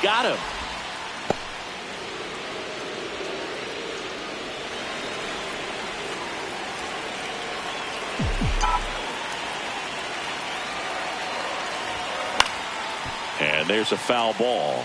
got him. And there's a foul ball.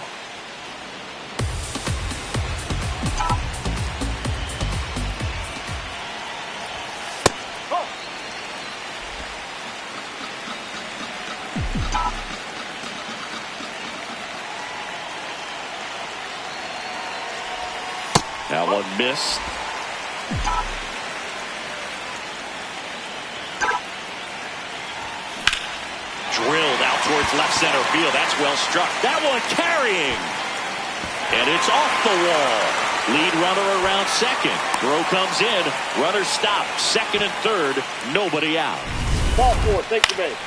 That one missed. Drilled out towards left center field. That's well struck. That one carrying. And it's off the wall. Lead runner around second. Throw comes in. Runner stopped. Second and third. Nobody out. Ball four. Take the base.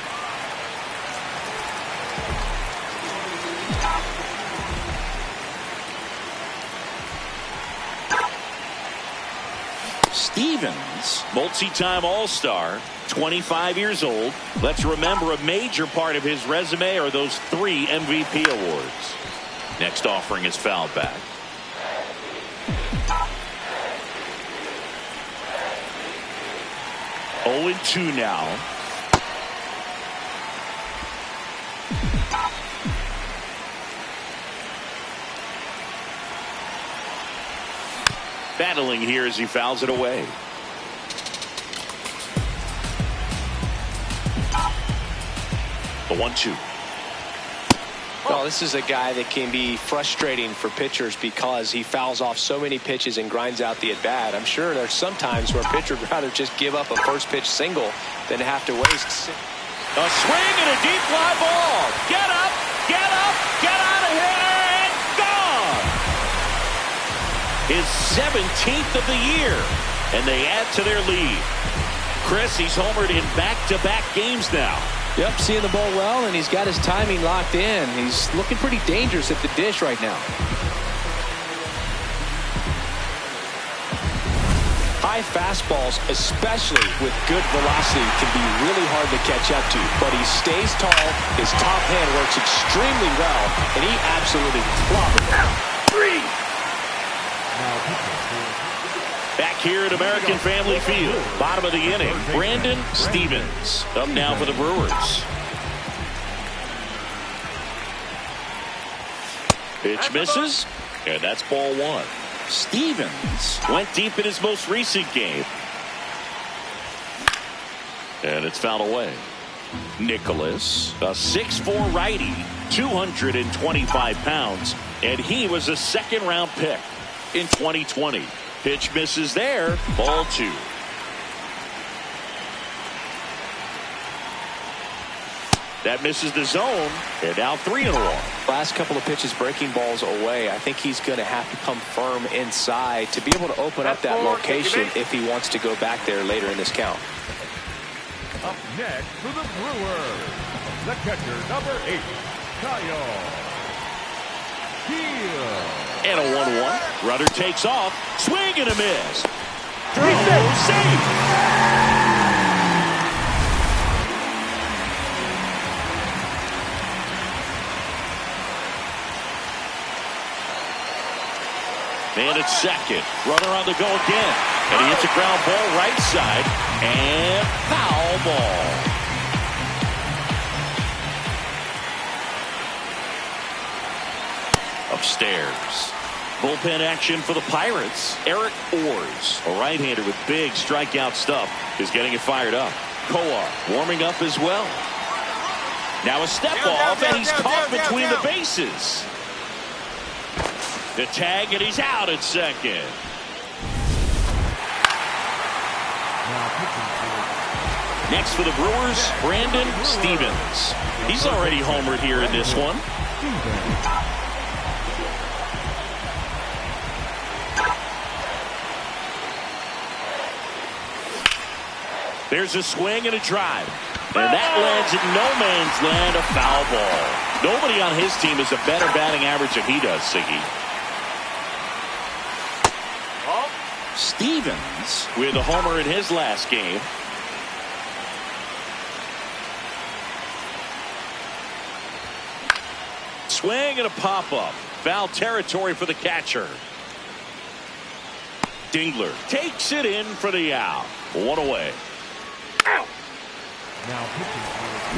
Stevens, multi-time All-Star, 25 years old. Let's remember a major part of his resume are those 3 MVP awards. Next offering is fouled back. Oh, 0-2 now. Battling here as he fouls it away. The 1-2. Well, this is a guy that can be frustrating for pitchers because he fouls off so many pitches and grinds out the at-bat. I'm sure there's some times where a pitcher would rather just give up a first pitch single than have to waste. A swing and a deep fly ball. Get up, get out of here, and gone. His 17th of the year, and they add to their lead. Chris, he's homered in back-to-back games now. Yep, seeing the ball well, and he's got his timing locked in. He's looking pretty dangerous at the dish right now. High fastballs, especially with good velocity, can be really hard to catch up to. But he stays tall, his top hand works extremely well, and he absolutely clobbered it. 3. Back here at American Family Field, bottom of the inning, Brandon Stevens up now for the Brewers. Pitch misses, and that's ball 1. Stevens went deep in his most recent game. And it's fouled away. Nicholas, a 6'4" righty, 225 pounds, and he was a second-round pick in 2020. Pitch misses there. Ball 2. That misses the zone. And now 3-1. Last couple of pitches breaking balls away. I think he's going to have to come firm inside to be able to open up that location if he wants to go back there later in this count. Up next for the Brewers, the catcher, number 8, Kyle. And a 1-1. Runner takes off. Swing and a miss. Throw safe. Man at second. Runner on the go again. And he hits a ground ball right side. And foul ball. Upstairs. Bullpen action for the Pirates. Eric Orrs, a right-hander with big strikeout stuff, is getting it fired up. Coar warming up as well. Now a step off, and he's caught between the bases. The tag, and he's out at second. Next for the Brewers, Brandon Stevens. He's already homered here in this one. There's a swing and a drive. And that lands in no man's land, a foul ball. Nobody on his team has a better batting average than he does, Siggy. Stevens with a homer in his last game. swing and a pop-up. Foul territory for the catcher. Dingler takes it in for the out. One away.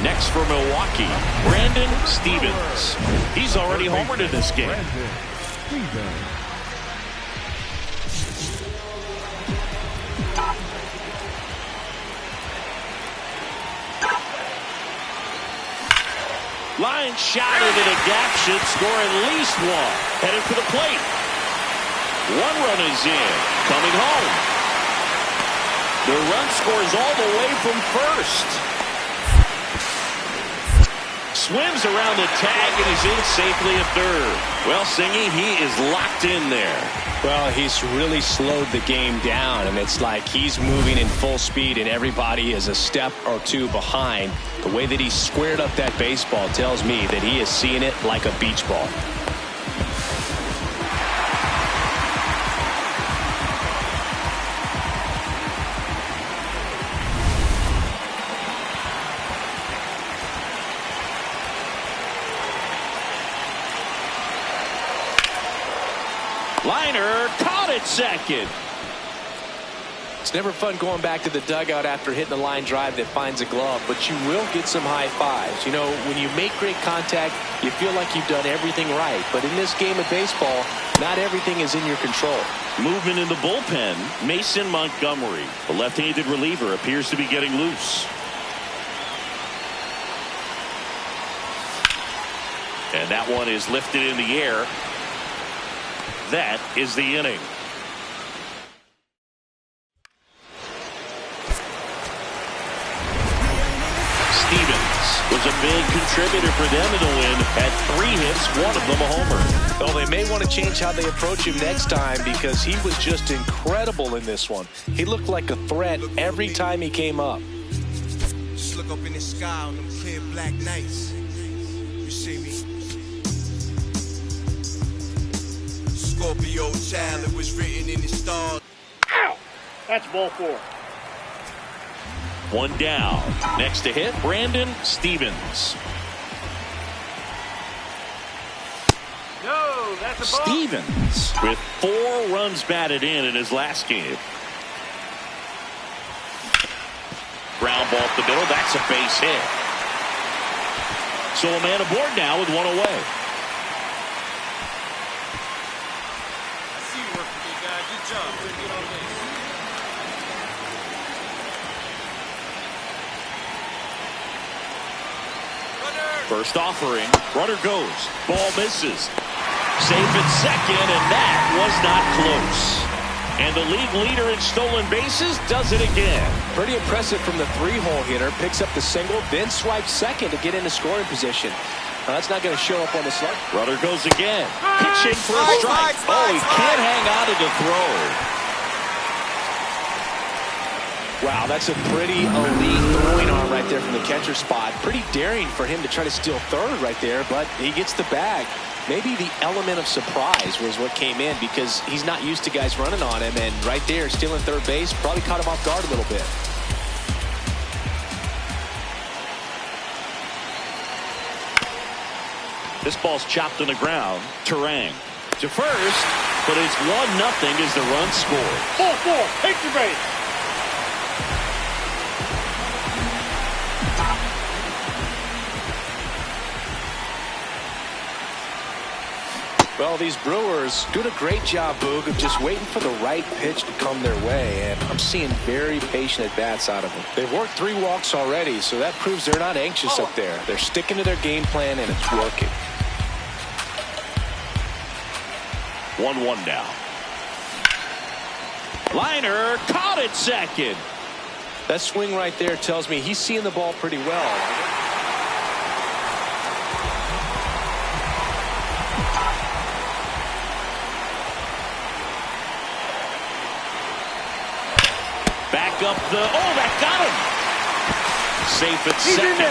Next for Milwaukee, Brandon Stevens. He's already homered in this game. Line shot into the gap, should score at least one. Headed for the plate. One run is in. Coming home. The run scores all the way from first. Swims around the tag and is in safely at third. Well, Singy, he is locked in there. Well, he's really slowed the game down, and it's like he's moving in full speed and everybody is a step or two behind. The way that he squared up that baseball tells me that he is seeing it like a beach ball. Liner caught it second. It's never fun going back to the dugout after hitting a line drive that finds a glove, but you will get some high fives. You know, when you make great contact, you feel like you've done everything right. But in this game of baseball, not everything is in your control. Movement in the bullpen. Mason Montgomery, the left-handed reliever, appears to be getting loose. And that one is lifted in the air. That is the inning. Stevens was a big contributor for them in the win. Had 3 hits, one of them a homer. Well, they may want to change how they approach him next time because he was just incredible in this one. He looked like a threat every time he came up. Just look up in the sky on them clear black nights. You see me? Scorpio child, it was written in the stars. Ow! That's ball 4. One down. Next to hit, Brandon Stevens. No, that's a ball. Stevens with 4 runs batted in his last game. Ground ball up the middle. That's a base hit. So a man aboard now with 1 away. First offering, runner goes, ball misses. Safe at second, and that was not close. And the league leader in stolen bases does it again. Pretty impressive from the 3-hole hitter. Picks up the single, then swipes second to get into scoring position. Now, that's not going to show up on the slide. Runner goes again. Pitching for a strike. Oh, he can't hang on to the throw. Wow, that's a pretty elite throwing arm right there from the catcher spot. Pretty daring for him to try to steal third right there, but he gets the bag. Maybe the element of surprise was what came in because he's not used to guys running on him, and right there, stealing third base, probably caught him off guard a little bit. This ball's chopped on the ground. Terang to first, but it's 1-0 as the run scored. Ball 4, take your base. Well, these Brewers doing a great job, Boog, of just waiting for the right pitch to come their way, and I'm seeing very patient at-bats out of them. They've worked 3 walks already, so that proves they're not anxious up there. They're sticking to their game plan, and it's working. 1-1 now. Liner caught it second. That swing right there tells me he's seeing the ball pretty well. Back up the, oh, that got him. Safe at second.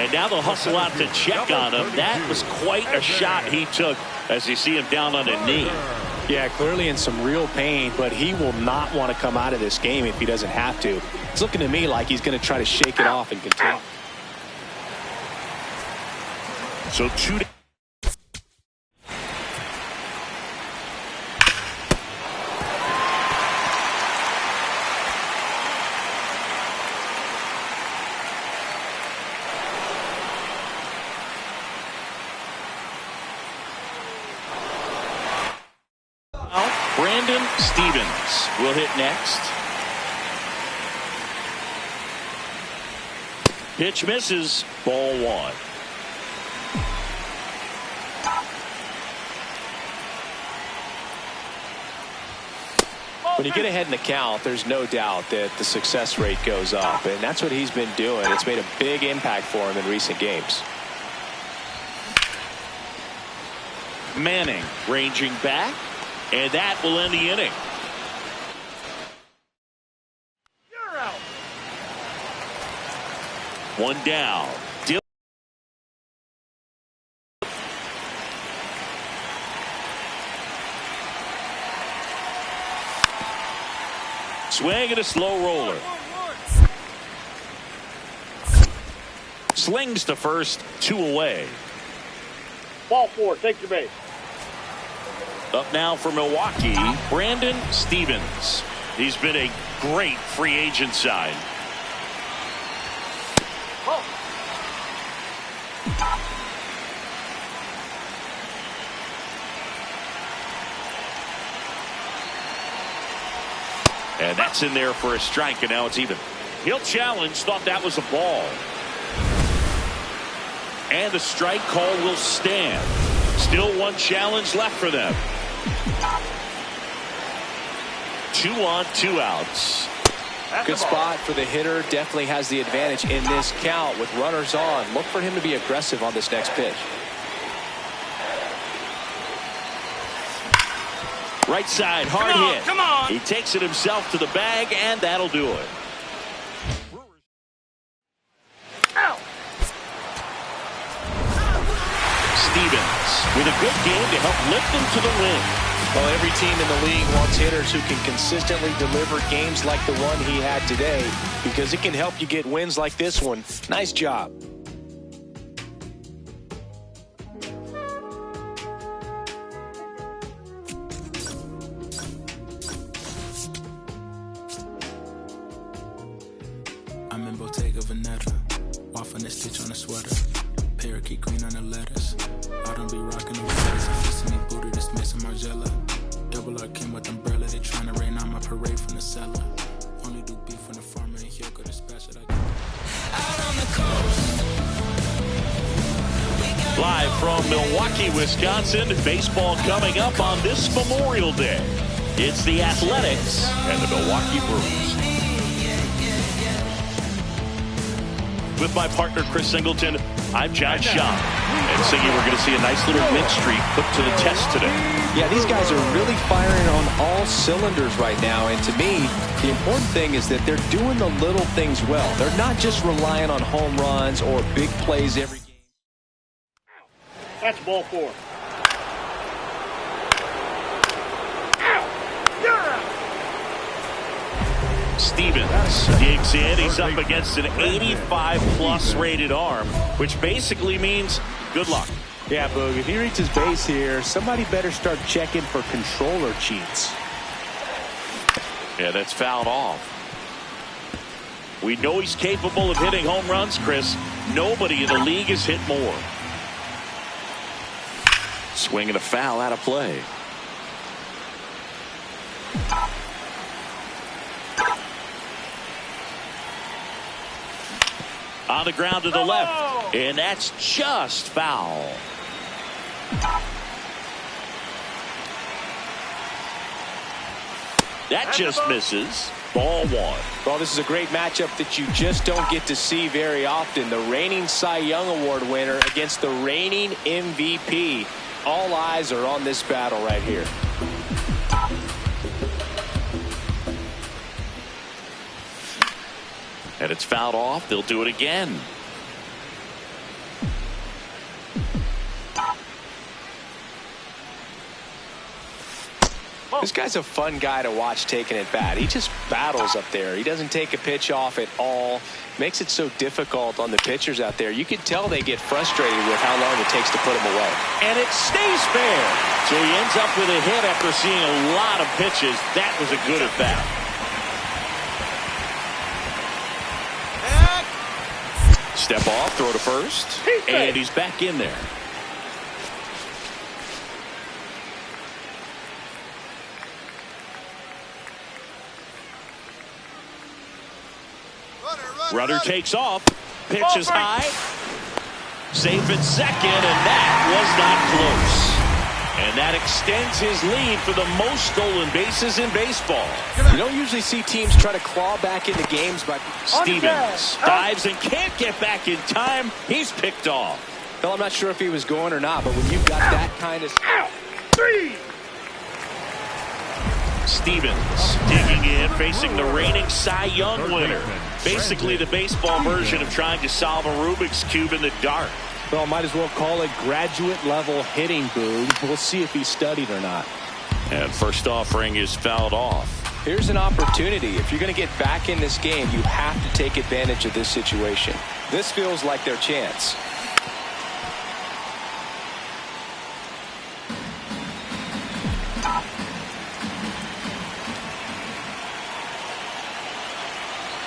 And now they'll hustle out to check on him. That was quite a shot he took as you see him down on a knee. Yeah, clearly in some real pain, but he will not want to come out of this game if he doesn't have to. It's looking to me like he's going to try to shake it off and continue. So 2 down. Brandon Stevens will hit next. Pitch misses. Ball 1. When you get ahead in the count, there's no doubt that the success rate goes up, and that's what he's been doing. It's made a big impact for him in recent games. Manning ranging back, and that will end the inning. You're out. 1 down. Swing and a slow roller. Slings to first, 2 away. Ball 4, take your base. Up now for Milwaukee, Brandon Stevens. He's been a great free agent sign. And that's in there for a strike, and now it's even. He'll challenge, thought that was a ball. And the strike call will stand. Still 1 challenge left for them. 2 on, 2 outs. Good spot for the hitter. Definitely has the advantage in this count with runners on. Look for him to be aggressive on this next pitch. Right side, hard hit. Come on. He takes it himself to the bag, and that'll do it. Out. Stevens with a good game to help lift them to the win. Well, every team in the league wants hitters who can consistently deliver games like the one he had today, because it can help you get wins like this one. Nice job. I'm in Bottega Veneta, waffling a stitch on a sweater, parakeet green on the lettuce. I don't be rocking the letters, I'm fixing me booty, dismissing Margella. Double R came with umbrella, they trying to rain on my parade from the cellar. Only do beef from the farmer and he'll go dispatch it. Out on the coast. Live from Milwaukee, Wisconsin, baseball coming up on this Memorial Day. It's the Athletics and the Milwaukee Brewers. With my partner, Chris Singleton, I'm John Shaw. And Siggy, we're going to see a nice little win streak put to the test today. Yeah, these guys are really firing on all cylinders right now. And to me, the important thing is that they're doing the little things well. They're not just relying on home runs or big plays every game. That's ball 4. You're out. Stevens digs in. He's up against an 85-plus rated arm, which basically means good luck. Yeah, Boog, if he reaches base here, somebody better start checking for controller cheats. Yeah, that's fouled off. We know he's capable of hitting home runs, Chris. Nobody in the league has hit more. Swing and a foul out of play. On the ground to the left, and that's just foul. That just misses. Ball 1. Well, this is a great matchup that you just don't get to see very often. The reigning Cy Young Award winner against the reigning MVP. All eyes are on this battle right here. And it's fouled off. They'll do it again. This guy's a fun guy to watch taking at bat. He just battles up there. He doesn't take a pitch off at all. Makes it so difficult on the pitchers out there. You can tell they get frustrated with how long it takes to put him away. And it stays fair. So he ends up with a hit after seeing a lot of pitches. That was a good at bat. Step off, throw to first, and he's back in there. Runner takes off, pitch is high, safe at second, and that was not close. And that extends his lead for the most stolen bases in baseball. You don't usually see teams try to claw back into games, but Stevens dives and can't get back in time. He's picked off. Well, I'm not sure if he was going or not, but when you've got that kind of... Stevens digging in, facing the reigning Cy Young winner. Basically the baseball version of trying to solve a Rubik's Cube in the dark. Well, might as well call it graduate level hitting, Boog. We'll see if he studied or not. And first offering is fouled off. Here's an opportunity. If you're going to get back in this game, you have to take advantage of this situation. This feels like their chance.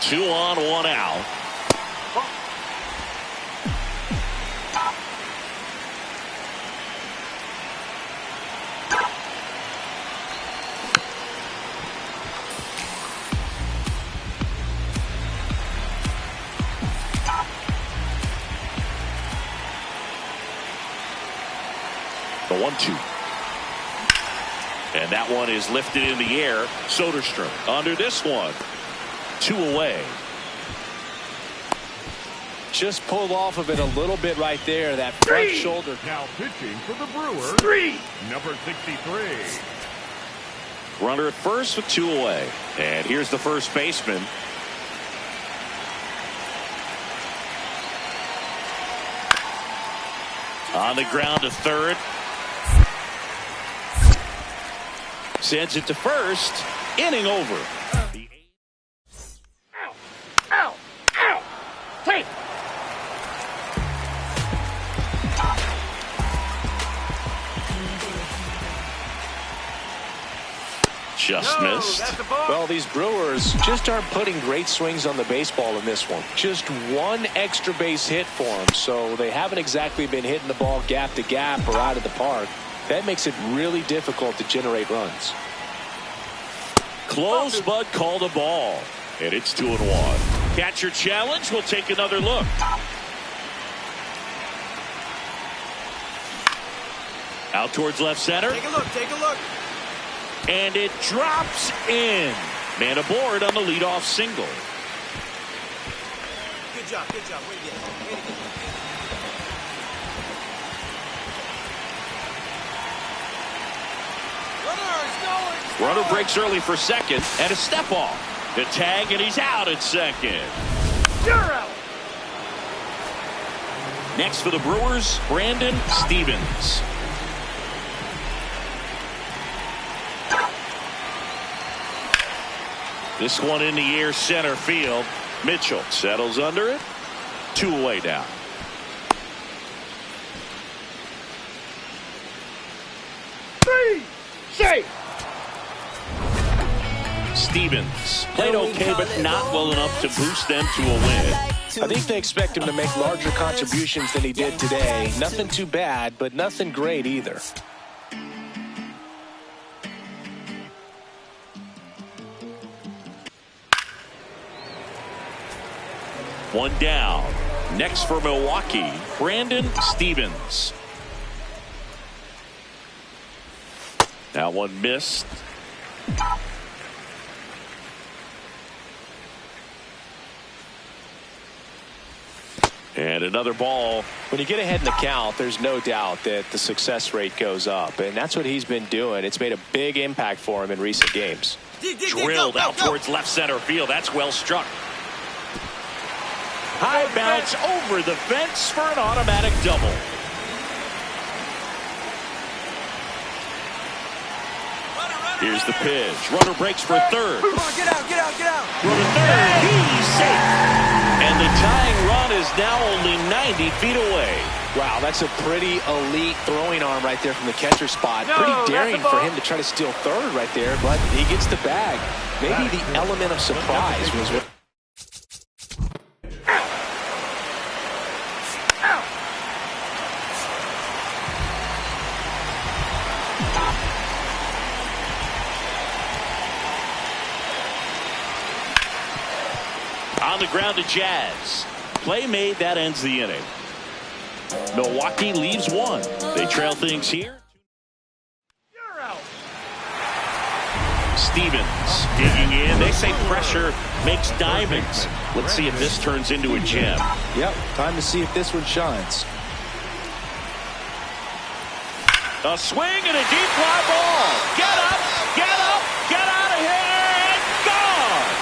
Two on, one out. The 1-2. And that one is lifted in the air. Soderstrom under this one. 2 away. Just pulled off of it a little bit right there. That front shoulder. Now pitching for the Brewers, number 63. Runner at first with 2 away. And here's the first baseman. On the ground to third. Sends it to first. Inning over. Ow! Ow! Take! Just missed. Well, these Brewers just aren't putting great swings on the baseball in this one. Just one extra base hit for them, so they haven't exactly been hitting the ball gap to gap or out of the park. That makes it really difficult to generate runs. Close, but called a ball. And it's 2-1. Catcher challenge. We'll take another look. Out towards left center. Take a look, take a look. And it drops in. Man aboard on the leadoff single. Good job, good job. Way to get it. Way to get it. Runner breaks early for second, and a step off. The tag, and he's out at second. You're out! Next for the Brewers, Brandon Stevens. This one in the air, center field. Mitchell settles under it. 2 away now. Safe! Stevens played okay, but not well enough to boost them to a win. I think they expect him to make larger contributions than he did today. Nothing too bad, but nothing great either. One down. Next for Milwaukee, Brandon Stevens. That one missed. And another ball. When you get ahead in the count, there's no doubt that the success rate goes up, and that's what he's been doing. It's made a big impact for him in recent games. Drilled out towards left center field. That's well struck. High bounce over the fence for an automatic double. Here's the pitch. Runner breaks for third. Come on, get out, get out, get out. Throw to third. He's safe. And the tying run is now only 90 feet away. Wow, that's a pretty elite throwing arm right there from the catcher spot. No, Pretty daring that's a for ball. him to try to steal third right there, but he gets the bag. Maybe the element of surprise was what... On the ground to Jazz. Play made, that ends the inning. Milwaukee leaves one. They trail things here. You're out. Stevens digging in. They say pressure makes diamonds. Let's see if this turns into a gem. Yep, time to see if this one shines. A swing and a deep fly ball. Get up, get up, get out of here, and gone.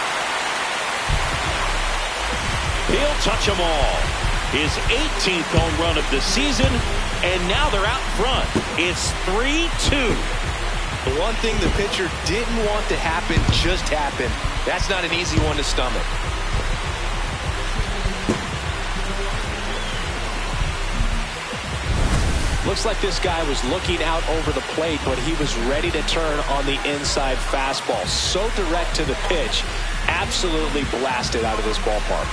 He'll touch them all. His 18th home run of the season, and now they're out front. It's 3-2. The one thing the pitcher didn't want to happen just happened. That's not an easy one to stomach. Looks like this guy was looking out over the plate, but he was ready to turn on the inside fastball. So direct to the pitch, absolutely blasted out of this ballpark.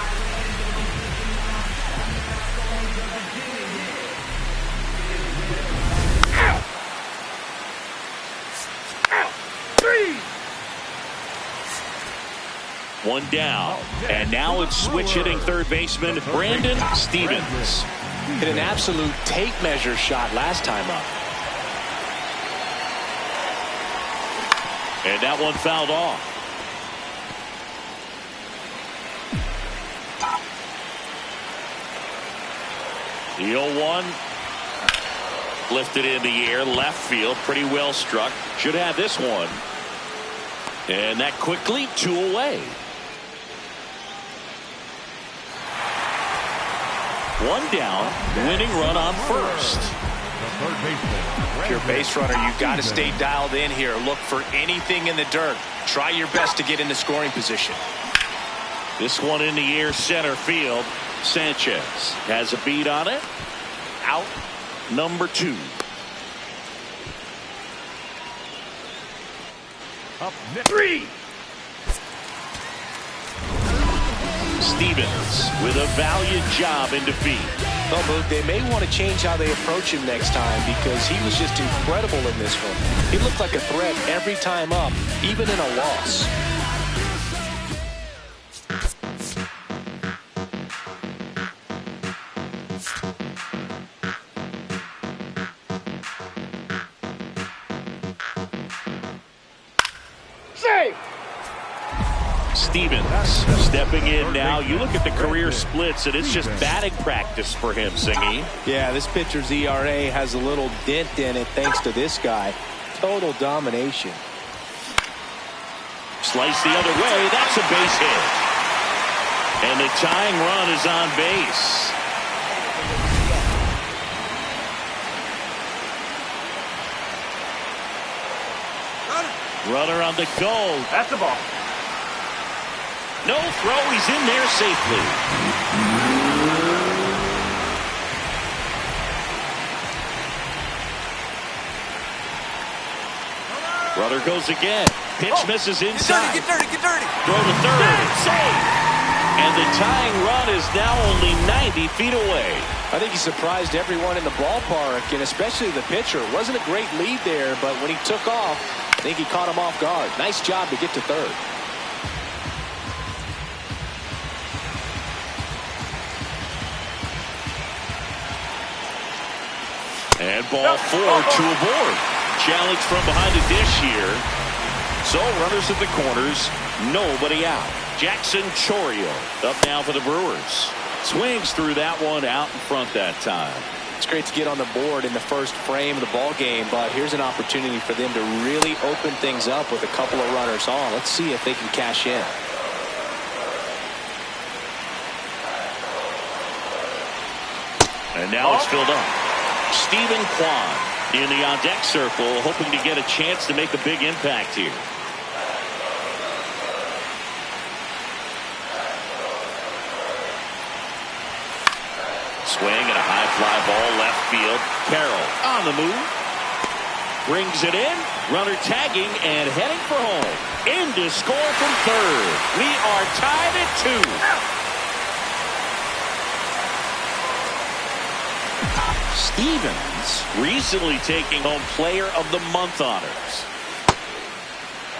One down, and now it's switch hitting third baseman Brandon Stevens. Hit an absolute tape measure shot last time up. And that one fouled off. The 0-1 lifted in the air, left field, pretty well struck. Should have this one. And that quickly 2 away. One down, winning run on first. If you're a base runner, you've got to stay dialed in here. Look for anything in the dirt. Try your best to get into scoring position. This one in the air, center field. Sanchez has a beat on it. Out number 2. Up next. 3. Stevens with a valiant job in defeat. Well, Boog, they may want to change how they approach him next time because he was just incredible in this one. He looked like a threat every time up, even in a loss. Save. Stevens stepping in now. You look at the career splits, and it's just batting practice for him, Singy. Yeah, this pitcher's ERA has a little dent in it thanks to this guy. Total domination. Slice the other way. That's a base hit. And the tying run is on base. Runner on the goal. That's the ball. No throw. He's in there safely. Runner goes again. Pitch misses inside. Get dirty, get dirty. Throw to third. Save. And the tying run is now only 90 feet away. I think he surprised everyone in the ballpark, and especially the pitcher. Wasn't a great lead there, but when he took off, I think he caught him off guard. Nice job to get to third. And ball 4 to aboard. Challenge from behind the dish here. So runners at the corners, nobody out. Jackson Chorio up now for the Brewers. Swings through that one out in front that time. It's great to get on the board in the first frame of the ball game, but here's an opportunity for them to really open things up with a couple of runners on. Let's see if they can cash in. And now it's filled up. Stephen Kwan In the on-deck circle, hoping to get a chance to make a big impact here. Swing and a high fly ball left field. Carroll on the move. Brings it in. Runner tagging and heading for home. In to score from third. We are tied at 2. Stevens recently taking home Player of the Month honors.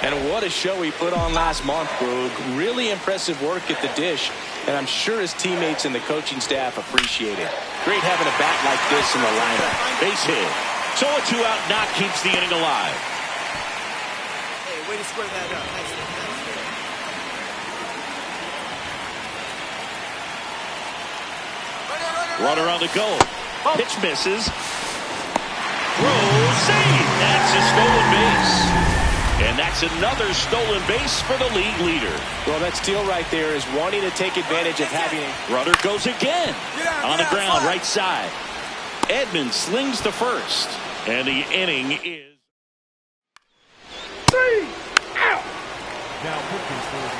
And what a show he put on last month, Brooke. Really impressive work at the dish, and I'm sure his teammates and the coaching staff appreciate it. Great having a bat like this in the lineup. Base hit. So a 2-out knock keeps the inning alive. Hey, way to square that up. Nice. Runner on the go. Pitch misses. Throw, save. That's a stolen base. And that's another stolen base for the league leader. Well, that steal right there is wanting to take advantage of having it. Runner goes again. On the ground, right side. Edmonds slings to first. And the inning is 3 out. Now pitching for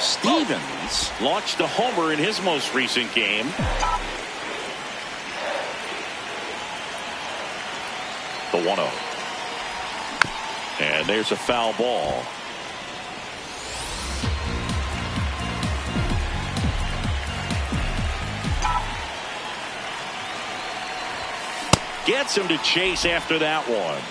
Stevens launched a homer in his most recent game. The 1-0. And there's a foul ball. Gets him to chase after that one.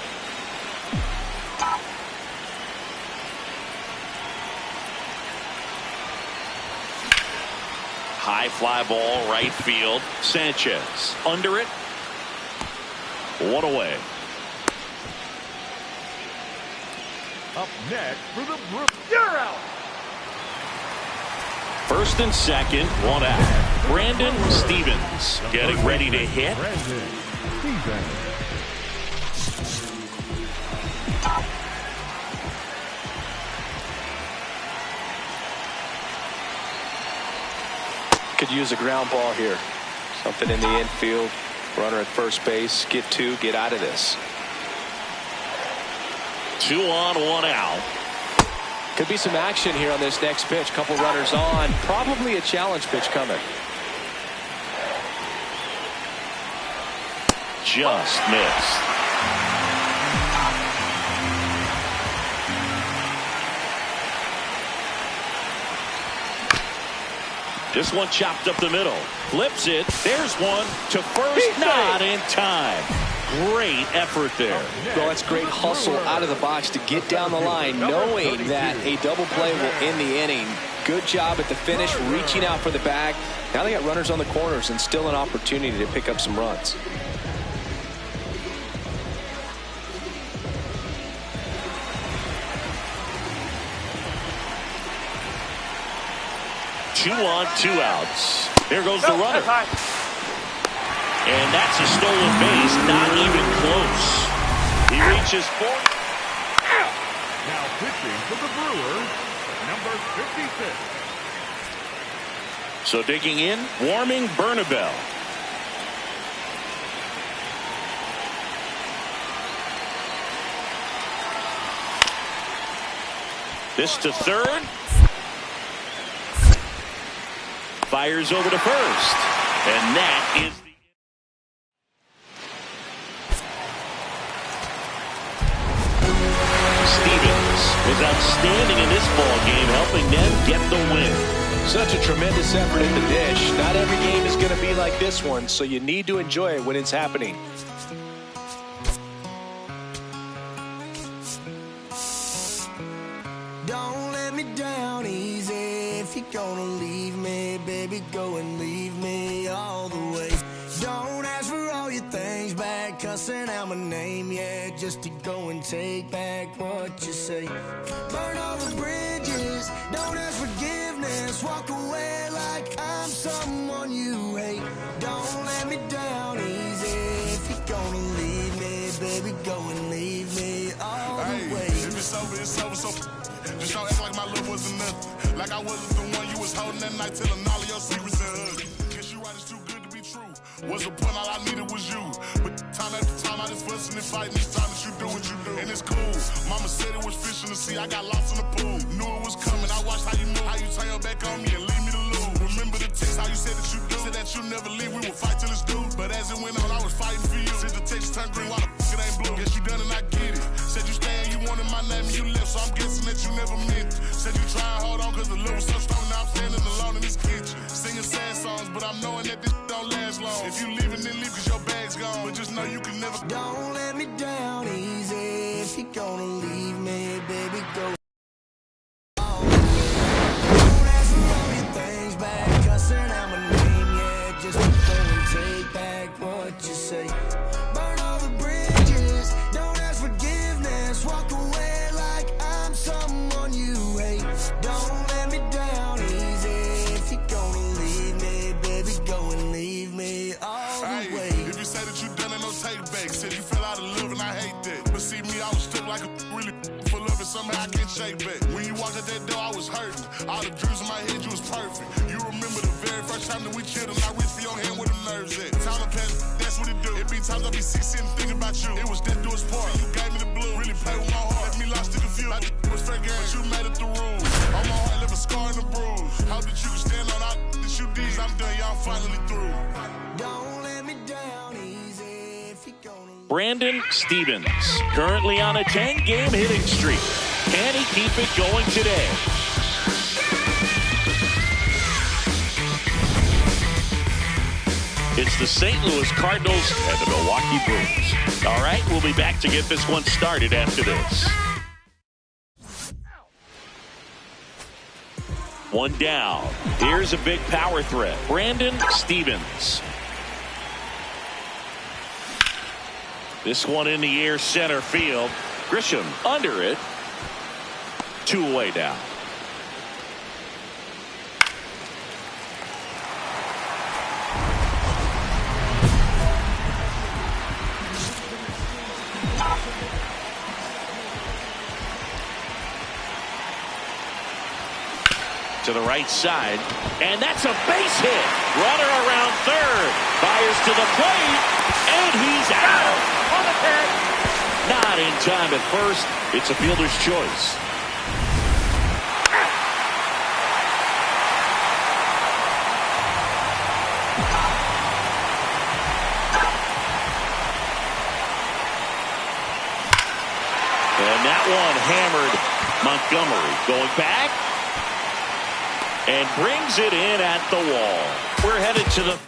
High fly ball right field. Sanchez under it. 1 away. Up next for the Brewers. You're out. First and second, 1 out. Brandon Stevens getting ready to hit. Brandon Stevens. Could use a ground ball here. Something in the infield. Runner at first base. Get 2. Get out of this. 2 on, 1 out. Could be some action here on this next pitch. Couple runners on. Probably a challenge pitch coming. Just missed. This one chopped up the middle. Flips it. There's one to first. Not in time. Great effort there. Well, that's great hustle out of the box to get down the line, knowing that a double play will end the inning. Good job at the finish, reaching out for the bag. Now they got runners on the corners and still an opportunity to pick up some runs. Two on, 2 outs. There goes the runner. And that's a stolen base, not even close. He reaches 4. Now pitching for the Brewers, number 56. So digging in, warming Bernabel. This to third. Fires over to first. And that is the... Stevens was outstanding in this ball game, helping them get the win. Such a tremendous effort at the dish. Not every game is going to be like this one, so you need to enjoy it when it's happening. Don't let me down easy. If you're gonna leave me, baby, go and leave me all the way. Don't ask for all your things back, cussing out my name, yeah, just to go and take back what you say. Burn all the bridges, don't ask forgiveness, walk away like I'm someone you hate. Don't let me down easy. If you're gonna leave me, baby, go and leave me all the way. If it's over, it's over, so Just don't act like my love wasn't nothing. Like I wasn't the one you was holding that night, telling all of your secrets and hugging. Guess you right, it's too good to be true. What's the point? All I needed was you. But time after time, I just fussing and fighting. It's time that you do what you do. And it's cool. Mama said it was fish in the sea. I got lost in the pool. Knew it was coming. I watched how you move. How you turn your back on me and leave me to lose. Remember the text, how you said that you do. Said that you never leave. We would fight till it's due. But as it went on, I was fighting for you. Since the text turned green, why the f it ain't blue? Guess you done and I get it. Said you stay and you wanted my name and you left. So I'm guessing that you never meant it. Said you try and hold on cause the love was so strong. Now I'm standing alone in this kitchen. Singing sad songs, but I'm knowing that this don't last long. If you leaving, then leave cause your bag's gone. But just know you can never. Don't let me down easy. If you're gonna leave me, baby, go. Don't ask for all your things back, cussing out my name, yeah. Just go and take back what you say. Burn all the bridges, don't ask forgiveness. Walk away like I'm someone you hate. Don't let me down easy. If you're gonna leave me, baby, go and leave me all the way. If you say that you done, ain't no take back. Said you fell out of love and I hate that. But see me, I was stuck like a really full of it. Somehow I can't shake back. When you walked out that door, I was hurting. All the dreams in my head, you was perfect. You remember the very first time that we chilled and I reached for your hand where the nerves at. Time to pass, that's what it do. It be times I be sick sitting thinking about you. It was death do its part. You gave me the blue, really play with my heart. Left me lost in the field. Like it was fair game, but you made it through rules. On my heart, left a scar and a bruise. Hope that you can stand on all that you did. I'm done, y'all finally through. Don't let me down easy. If you're gonna Brandon Stevens, currently on a 10-game hitting streak. Can he keep it going today? It's the St. Louis Cardinals and the Milwaukee Brewers. All right, we'll be back to get this one started after this. One down. Here's a big power threat. Brandon Stevens. This one in the air, center field. Grisham under it. 2 away now. To the right side, and that's a base hit. Runner around third, fires to the plate, and he's out on the pitch. Not in time at first. It's a fielder's choice. And that one hammered Montgomery. Going back. And brings it in at the wall. We're headed to the 5th.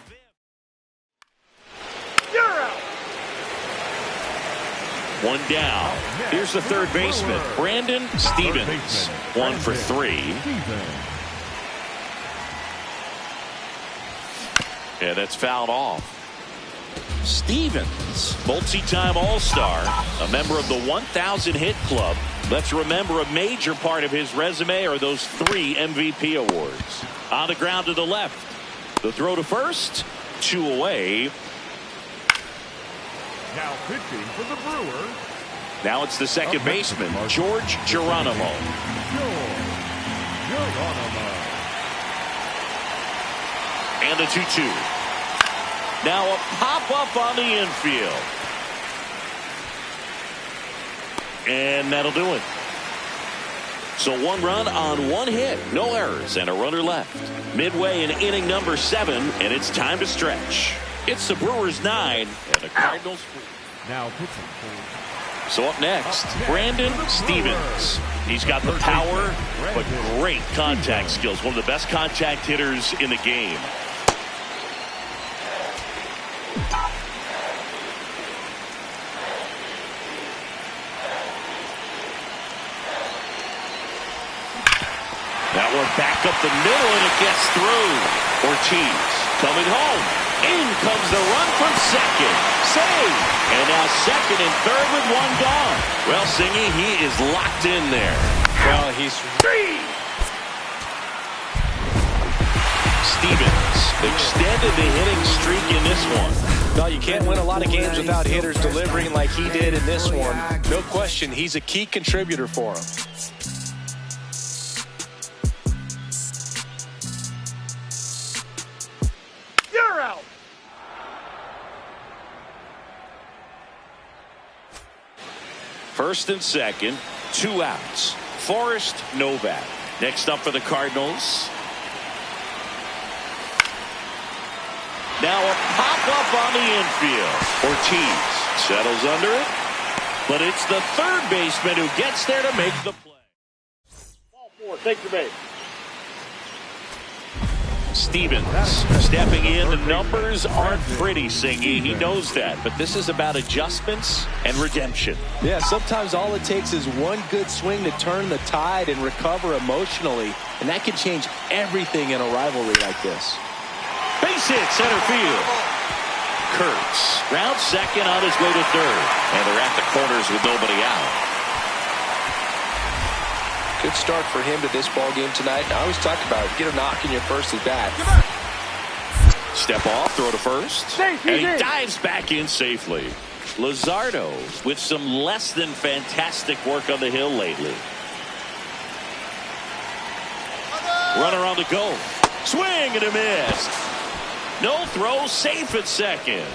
You're out. One down. Here's the third baseman, Brandon Stevens. 1 for 3. Yeah, that's fouled off. Stevens, multi-time All-Star, a member of the 1,000 hit club. Let's remember a major part of his resume are those 3 MVP awards. On the ground to the left. The throw to first. 2 away. Now pitching for the Brewers. Now it's the second baseman, George Geronimo. And the 2-2. Now a pop-up on the infield. And that'll do it. So 1 run on 1 hit. No errors and a runner left. Midway in inning number 7, and it's time to stretch. It's the Brewers 9 and the Cardinals 3. Now pitching for. So up next, Brandon Stevens. He's got the power, but great contact skills. One of the best contact hitters in the game. That one back up the middle, and it gets through. Ortiz coming home. In comes the run from second. Save. And now second and third with 1 gone. Well, Singy, he is locked in there. Well, he's... Stevens extended the hitting streak in this one. Well, you can't win a lot of games without hitters delivering like he did in this one. No question, he's a key contributor for him. First and second, 2 outs. Forrest Novak. Next up for the Cardinals. Now a pop-up on the infield. Ortiz settles under it, but it's the third baseman who gets there to make the play. Ball 4, take your base. Stevens stepping in. The numbers aren't pretty, Singy. He knows that, but this is about adjustments and redemption. Yeah, sometimes all it takes is one good swing to turn the tide and recover emotionally, and that can change everything in a rivalry like this. Base hit, center field. Kurtz round second on his way to third, and they're at the corners with nobody out. Good start for him to this ball game tonight. I always talk about it. Get a knock in your first at bat. Step off, throw to first, and he dives back in safely. Luzardo with some less than fantastic work on the hill lately. Runner on the go. Swing and a miss. No throw, safe at second.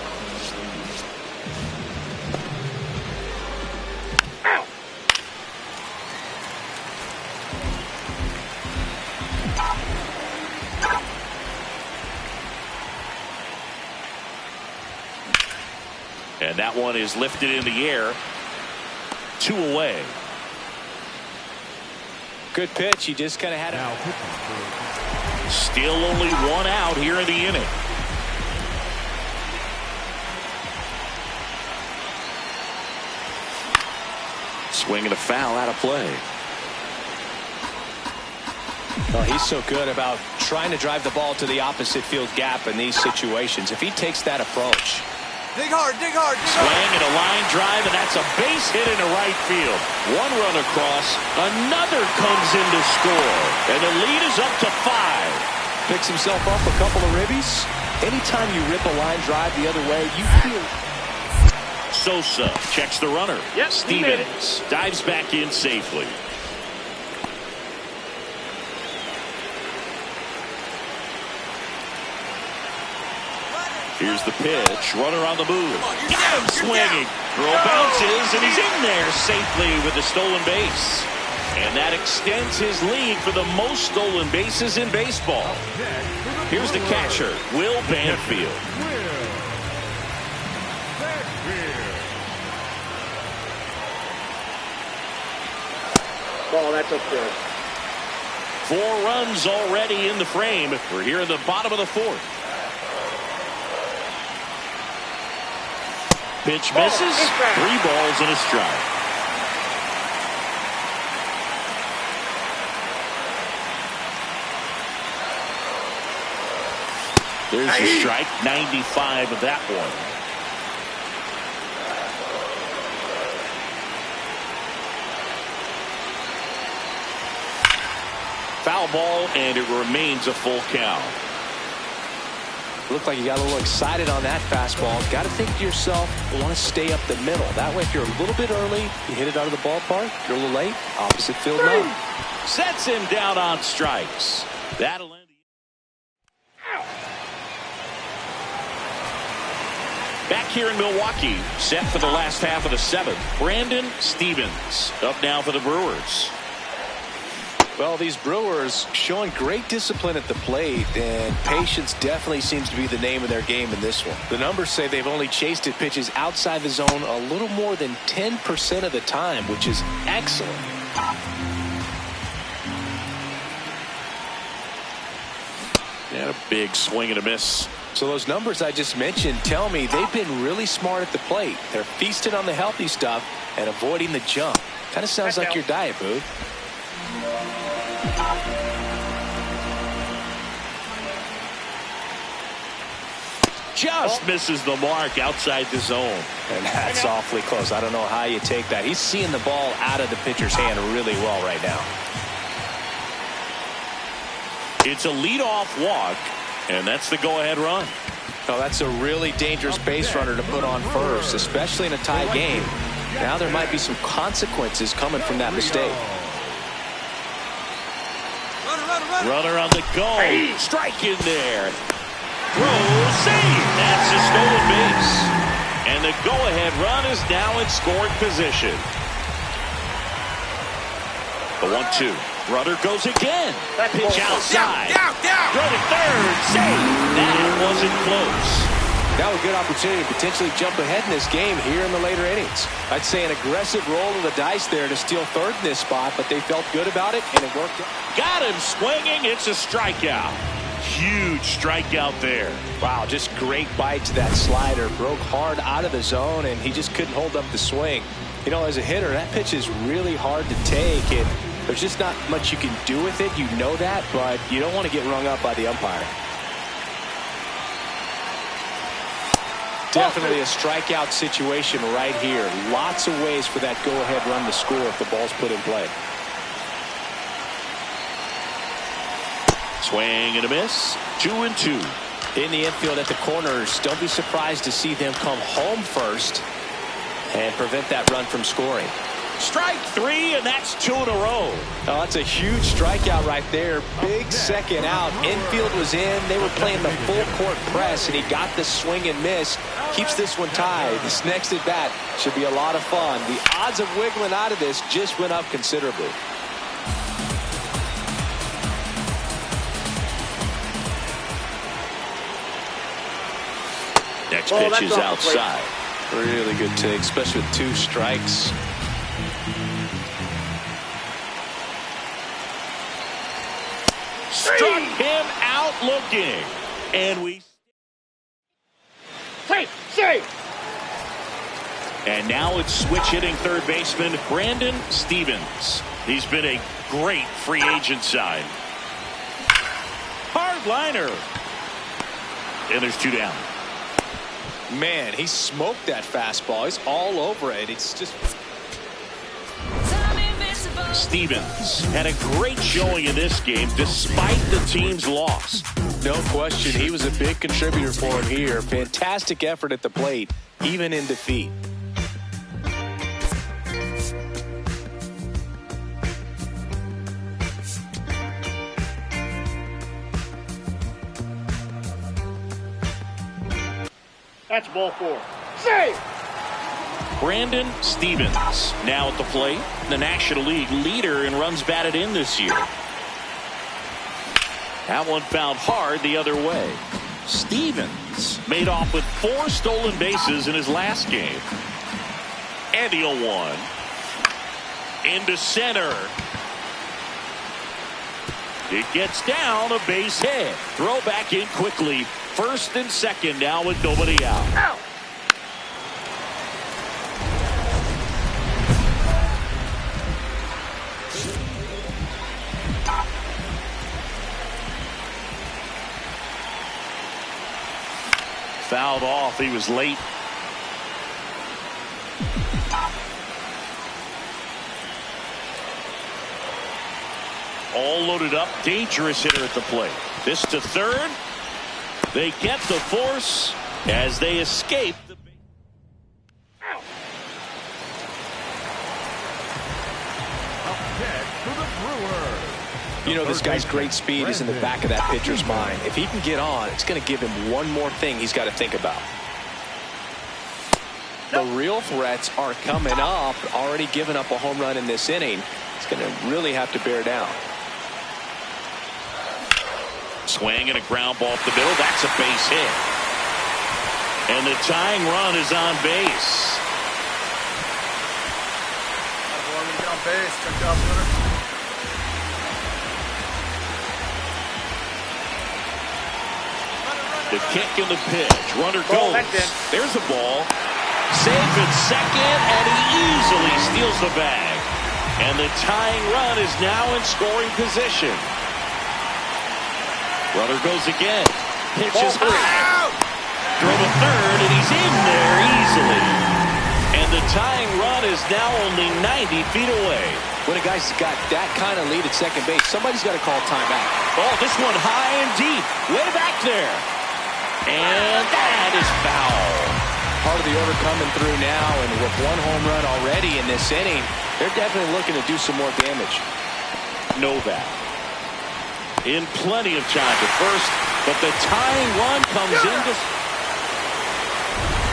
And that one is lifted in the air. 2 away. Good pitch. He just kind of had Now, it. Still only 1 out here in the inning. Swing and a foul out of play. Oh, he's so good about trying to drive the ball to the opposite field gap in these situations. If he takes that approach. Dig hard, dig hard, dig hard. Swing and a line drive, and that's a base hit into right field. 1 run across, another comes in to score, and the lead is up to 5. Picks himself up a couple of ribbies. Anytime you rip a line drive the other way, you feel. Sosa checks the runner. Yep, Stevens dives back in safely. Here's the pitch. Runner on the move. Got him swinging. Throw bounces, and he's in there safely with the stolen base. And that extends his lead for the most stolen bases in baseball. Here's the catcher, Will Banfield. Ball, that's up there. 4 runs already in the frame. We're here in the bottom of the 4th. Pitch misses. 3 balls and a strike. There's the strike. 95 of that one. Foul ball, and it remains a full count. Looked like you got a little excited on that fastball. Got to think to yourself, you want to stay up the middle. That way, if you're a little bit early, you hit it out of the ballpark. If you're a little late, opposite field now. Sets him down on strikes. That'll end the... Back here in Milwaukee, set for the last half of the 7th. Brandon Stevens up now for the Brewers. Well, these Brewers showing great discipline at the plate, and patience definitely seems to be the name of their game in this one. The numbers say they've only chased at pitches outside the zone a little more than 10% of the time, which is excellent. And a big swing and a miss. So those numbers I just mentioned tell me they've been really smart at the plate. They're feasting on the healthy stuff and avoiding the junk. Kind of sounds like your diet, Boo. Just misses the mark outside the zone. And that's awfully close. I don't know how you take that. He's seeing the ball out of the pitcher's hand really well right now. It's a leadoff walk, and that's the go-ahead run. Oh, that's a really dangerous base runner to put on first, especially in a tie game. Now there might be some consequences coming from that mistake. Runner on the go. Strike in there. Throw, save. That's a stolen base. And the go-ahead run is now in scoring position. The 1-2. Runner goes again. That's Pitch ball. outside. Down. Throw to third. Safe. That wasn't close. Now a good opportunity to potentially jump ahead in this game here in the later innings. I'd say an aggressive roll of the dice there to steal third in this spot, but they felt good about it, and it worked out. Got him swinging. It's a strikeout. Huge strikeout there. Wow, just great bite to that slider. Broke hard out of the zone, and he just couldn't hold up the swing. You know, as a hitter, that pitch is really hard to take, and there's just not much you can do with it. You know that, but you don't want to get rung up by the umpire. Definitely a strikeout situation right here. Lots of ways for that go-ahead run to score if the ball's put in play. Swing and a miss. 2-2. In the infield at the corners, don't be surprised to see them come home first and prevent that run from scoring. Strike 3, and that's 2 in a row. Oh, that's a huge strikeout right there. Big second out. Infield was in. They were playing the full court press, and he got the swing and miss. Keeps this one tied. This next at bat should be a lot of fun. The odds of wiggling out of this just went up considerably. Next pitch is outside. Really good take, especially with 2 strikes. Struck him out looking. And we... Safe. And now it's switch hitting third baseman Brandon Stevens. He's been a great free agent sign. Hard liner. And there's 2 down. Man, he smoked that fastball. He's all over it. It's just... Stevens had a great showing in this game despite the team's loss. No question, he was a big contributor for him here. Fantastic effort at the plate, even in defeat. That's ball 4. Safe. Brandon Stevens now at the plate, the National League leader in runs batted in this year. That one fouled hard the other way. Stevens made off with 4 stolen bases in his last game. And the 0-1. Into center. It gets down, a base hit. Throw back in quickly. First and second now with nobody out. Out. Fouled off. He was late. All loaded up. Dangerous hitter at the plate. This to third. They get the force as they escape. Out. Up next for the Brewers. You know, this guy's great speed is in the back of that pitcher's mind. If he can get on, it's going to give him one more thing he's got to think about. The real threats are coming up. Already given up a home run in this inning. It's going to really have to bear down. Swing and a ground ball up the middle. That's a base hit. And the tying run is on base. Get on base. Check out winner. The kick and the pitch. Runner goes. There's the ball. Safe at second, and he easily steals the bag. And the tying run is now in scoring position. Runner goes again. Pitch is high. Throw to third, and he's in there easily. And the tying run is now only 90 feet away. When a guy's got that kind of lead at second base, somebody's got to call timeout. Oh, this one high and deep. Way back there. And that is foul. Part of the order coming through now, and with 1 home run already in this inning, they're definitely looking to do some more damage. Know that. In plenty of time to first, but the tying run comes in to...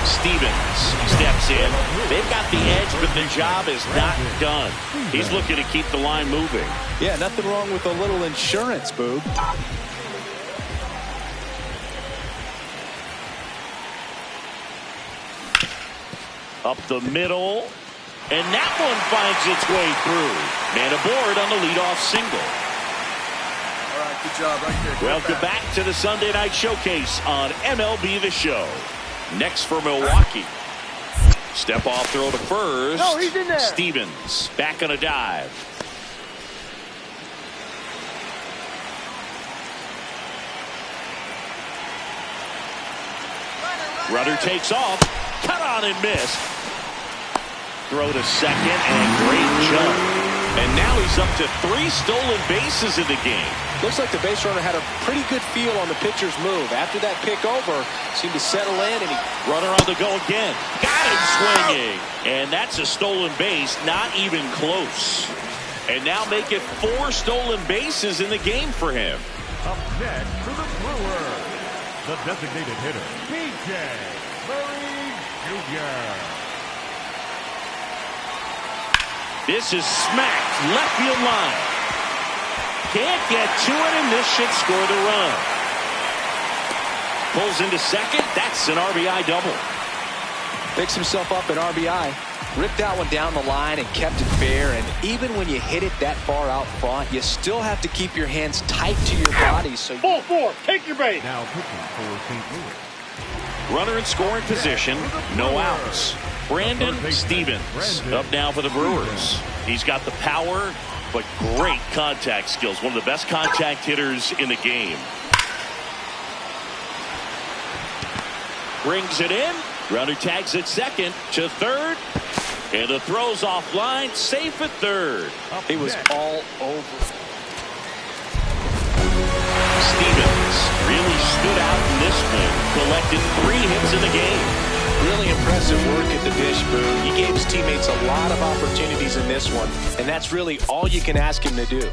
Stevens steps in. They've got the edge, but the job is not done. He's looking to keep the line moving. Yeah, nothing wrong with a little insurance, Boog. Up the middle. And that one finds its way through. Man aboard on the leadoff single. All right, good job right there. Welcome back to the Sunday Night Showcase on MLB The Show. Next for Milwaukee. Step off throw to first. No, he's in there. Stevens back on a dive. Rudder takes off. Cut on and missed. Throw to second and great jump. And now he's up to 3 stolen bases in the game. Looks like the base runner had a pretty good feel on the pitcher's move. After that pick over, seemed to settle in, and he... Runner on the go again. Got him swinging. And that's a stolen base, not even close. And now make it 4 stolen bases in the game for him. Up next for the Brewers, the designated hitter, B.J. Murray Jr. This is smacked left field line. Can't get to it, and this should score the run. Pulls into second. That's an RBI double. Picks himself up an RBI. Ripped that one down the line and kept it fair. And even when you hit it that far out front, you still have to keep your hands tight to your body. So Ball 4, take your base. Now pitching for St. Louis. Runner in scoring position, no outs. Brandon Stevens up now for the Brewers. He's got the power, but great contact skills. One of the best contact hitters in the game. Brings it in. Runner tags at second to third. And the throw's offline. Safe at third. He was all over. Stevens really stood out in this one. Collected 3 hits in the game. Really impressive work at the dish, Boo. He gave his teammates a lot of opportunities in this one, and that's really all you can ask him to do.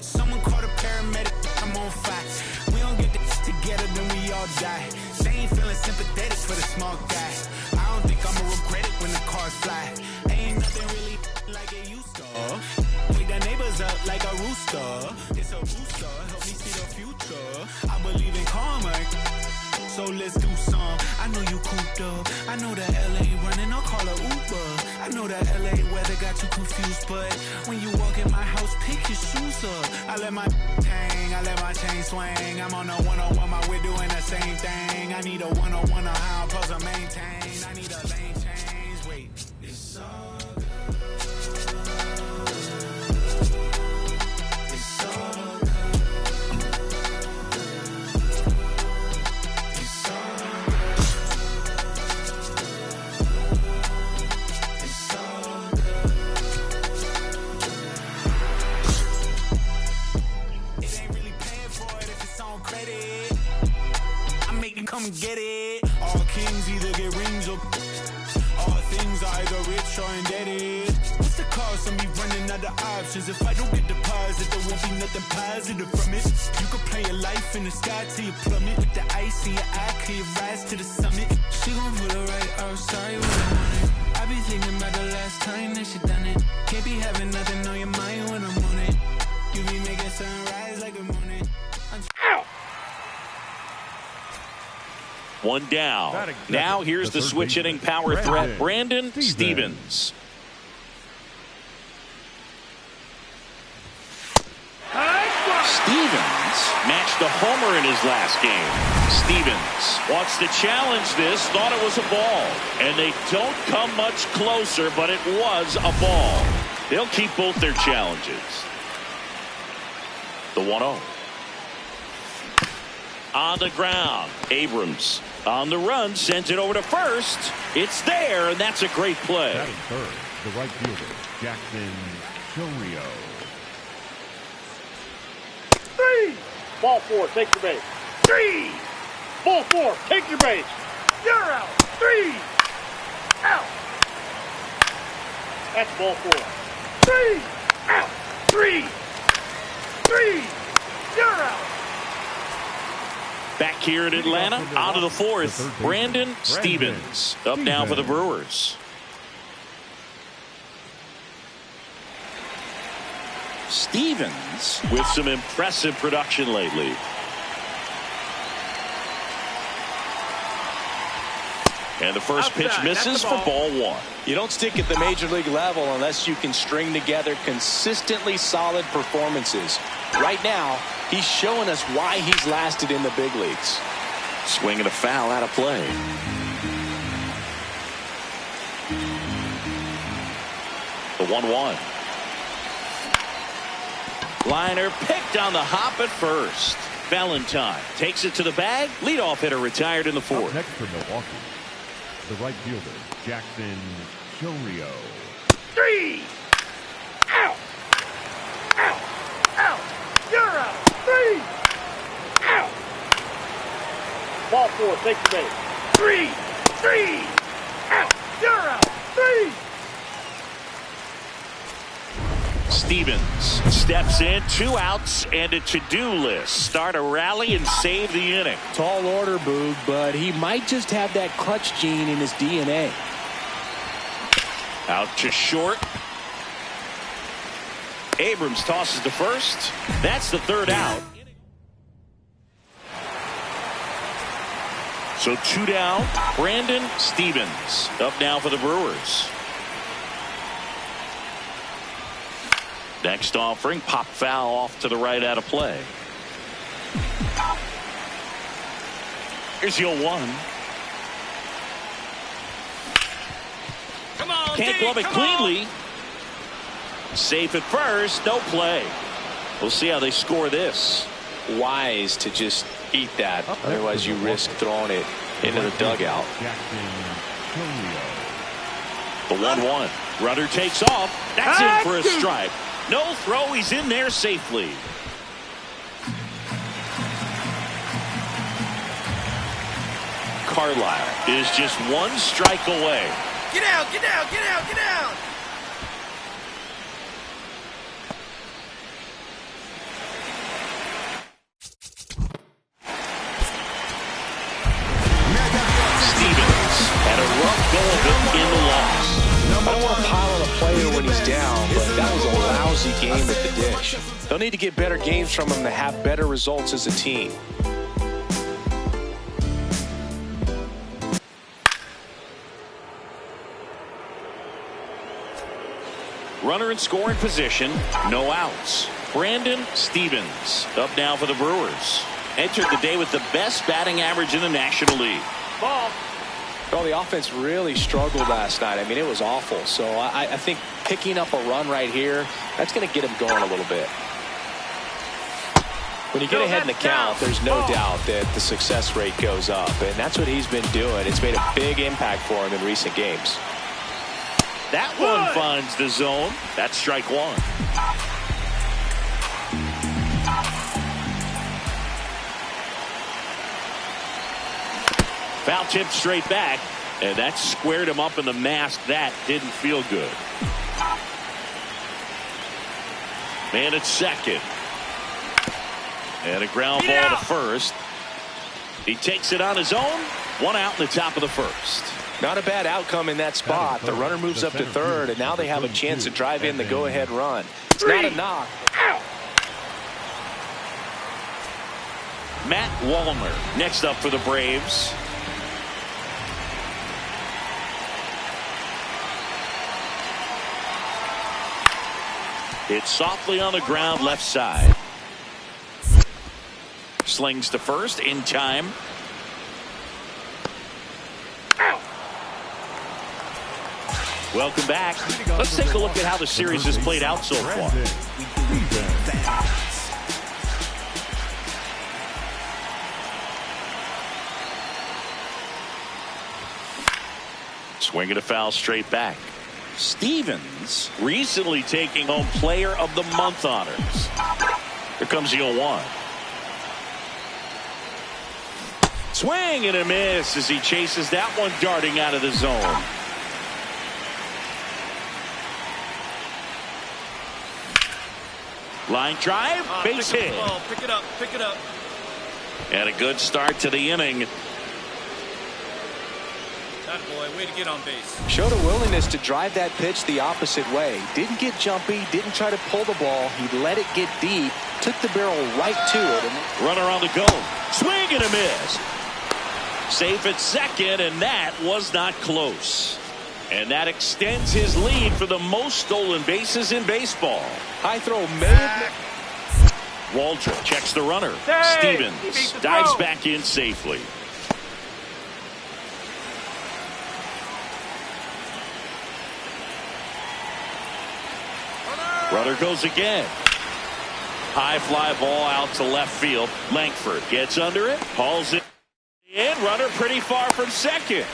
Someone called a paramedic. I'm on fire. We don't get this together, then we all die. They ain't feeling sympathetic for the small guy. I don't think I'ma regret it when the cars fly. Ain't nothing really like it used to. Wake the neighbors up like a rooster. It's a booster, help me see the future. I believe in karma, so let's do some. I know you cooped up. I know that LA running, I'll call a Uber. I know that LA weather got you confused, but when you walk in my house, pick your shoes up. I let my hang, I let my chain swing. I'm on a 101, my we're doing the same thing. I need a 101 on how I'm supposed to maintain. I need a lane change. Wait, it's all good. It's all good. It's all good. It's all good. It ain't really paying for it if it's on credit. I make you come and get it. All kings either get rings or all things are either rich or indebted. What's the cost of me running out of options? If I don't get deposit, there won't be nothing positive from it. You could play your life in the sky till you plummet. With the ice in your eye, could you rise to the summit? She gon' put it right outside when I want it. I be thinking about the last time that she done it. Can't be having nothing on your mind when I'm on it. You be making sunrise like a morning. Ow! One down. Now here's the switch hitting power threat, Brandon Stevens. Stevens matched a homer in his last game. Stevens wants to challenge this, thought it was a ball. And they don't come much closer, but it was a ball. They'll keep both their challenges. The 1-0. On the ground, Abrams on the run, sends it over to first. It's there, and that's a great play. Batting third, the right fielder, Jackson Chourio. 3! Ball 4, take your base. 3! Ball 4, take your base. You're out. 3. Out. That's ball 4. 3. Out. 3. 3. You're out. Back here in Atlanta, on to the fourth. Brandon Stevens up now for the Brewers. Stevens with some impressive production lately. And the first pitch misses for ball 1. You don't stick at the major league level unless you can string together consistently solid performances. Right now, he's showing us why he's lasted in the big leagues. Swing and a foul out of play. The 1-1. Liner picked on the hop at first. Valentine takes it to the bag. Leadoff hitter retired in the fourth. Next for Milwaukee, the right fielder, Jackson Chourio. 3. Out. Out. Out. You're out. 3. Out. Ball 4, take the base. 3. 3. Out. You're out. 3. Stevens steps in, 2 outs and a to-do list. Start a rally and save the inning. Tall order, Boog, but he might just have that clutch gene in his DNA. Out to short. Abrams tosses to first. That's the 3rd out. So 2 down. Brandon Stevens up now for the Brewers. Next offering, pop foul off to the right out of play. Here's your 1. Come on, Can't glove it cleanly. Safe at first, no play. We'll see how they score this. Wise to just eat that. Otherwise, you risk throwing it into the dugout. The 1-1. Runner takes off. That's in for a strike. No throw. He's in there safely. Carlisle is just 1 strike away. Get out, get out, get out, get out. Stevens had a rough go of it in the loss. I don't want to pile on a player when he's down, but that was a lousy game at the dish. They'll need to get better games from him to have better results as a team. Runner in scoring position, no outs. Brandon Stevens up now for the Brewers. Entered the day with the best batting average in the National League. Ball. Well, the offense really struggled last night. I mean, it was awful. So I think picking up a run right here, that's going to get him going a little bit. When you get ahead in the count, there's no doubt that the success rate goes up. And that's what he's been doing. It's made a big impact for him in recent games. That one finds the zone. That's strike 1. Foul tip straight back, and that squared him up in the mask. That didn't feel good. Man at second. And a ground ball to first. He takes it on his own. 1 out in the top of the first. Not a bad outcome in that spot. The runner moves up to third, and now they have a chance to drive in the go-ahead run. It's not a knock. Matt Wallner next up for the Braves. It's softly on the ground left side. Slings to first in time. Welcome back. Let's take a look at how the series has played out so far. Swing and a foul straight back. Stevens recently taking home Player of the Month honors. Here comes the 0-1. Swing and a miss as he chases that one darting out of the zone. Line drive, base hit. Pick it up, pick it up. And a good start to the inning. That boy, way to get on base. Showed a willingness to drive that pitch the opposite way. Didn't get jumpy, didn't try to pull the ball. He let it get deep, took the barrel right to it. Runner on the go. Swing and a miss. Safe at second, and that was not close. And that extends his lead for the most stolen bases in baseball. High throw made. Waldrop checks the runner. Hey, Stevens dives back in safely. Runner goes again. High fly ball out to left field. Langford gets under it, hauls it in. Runner pretty far from second.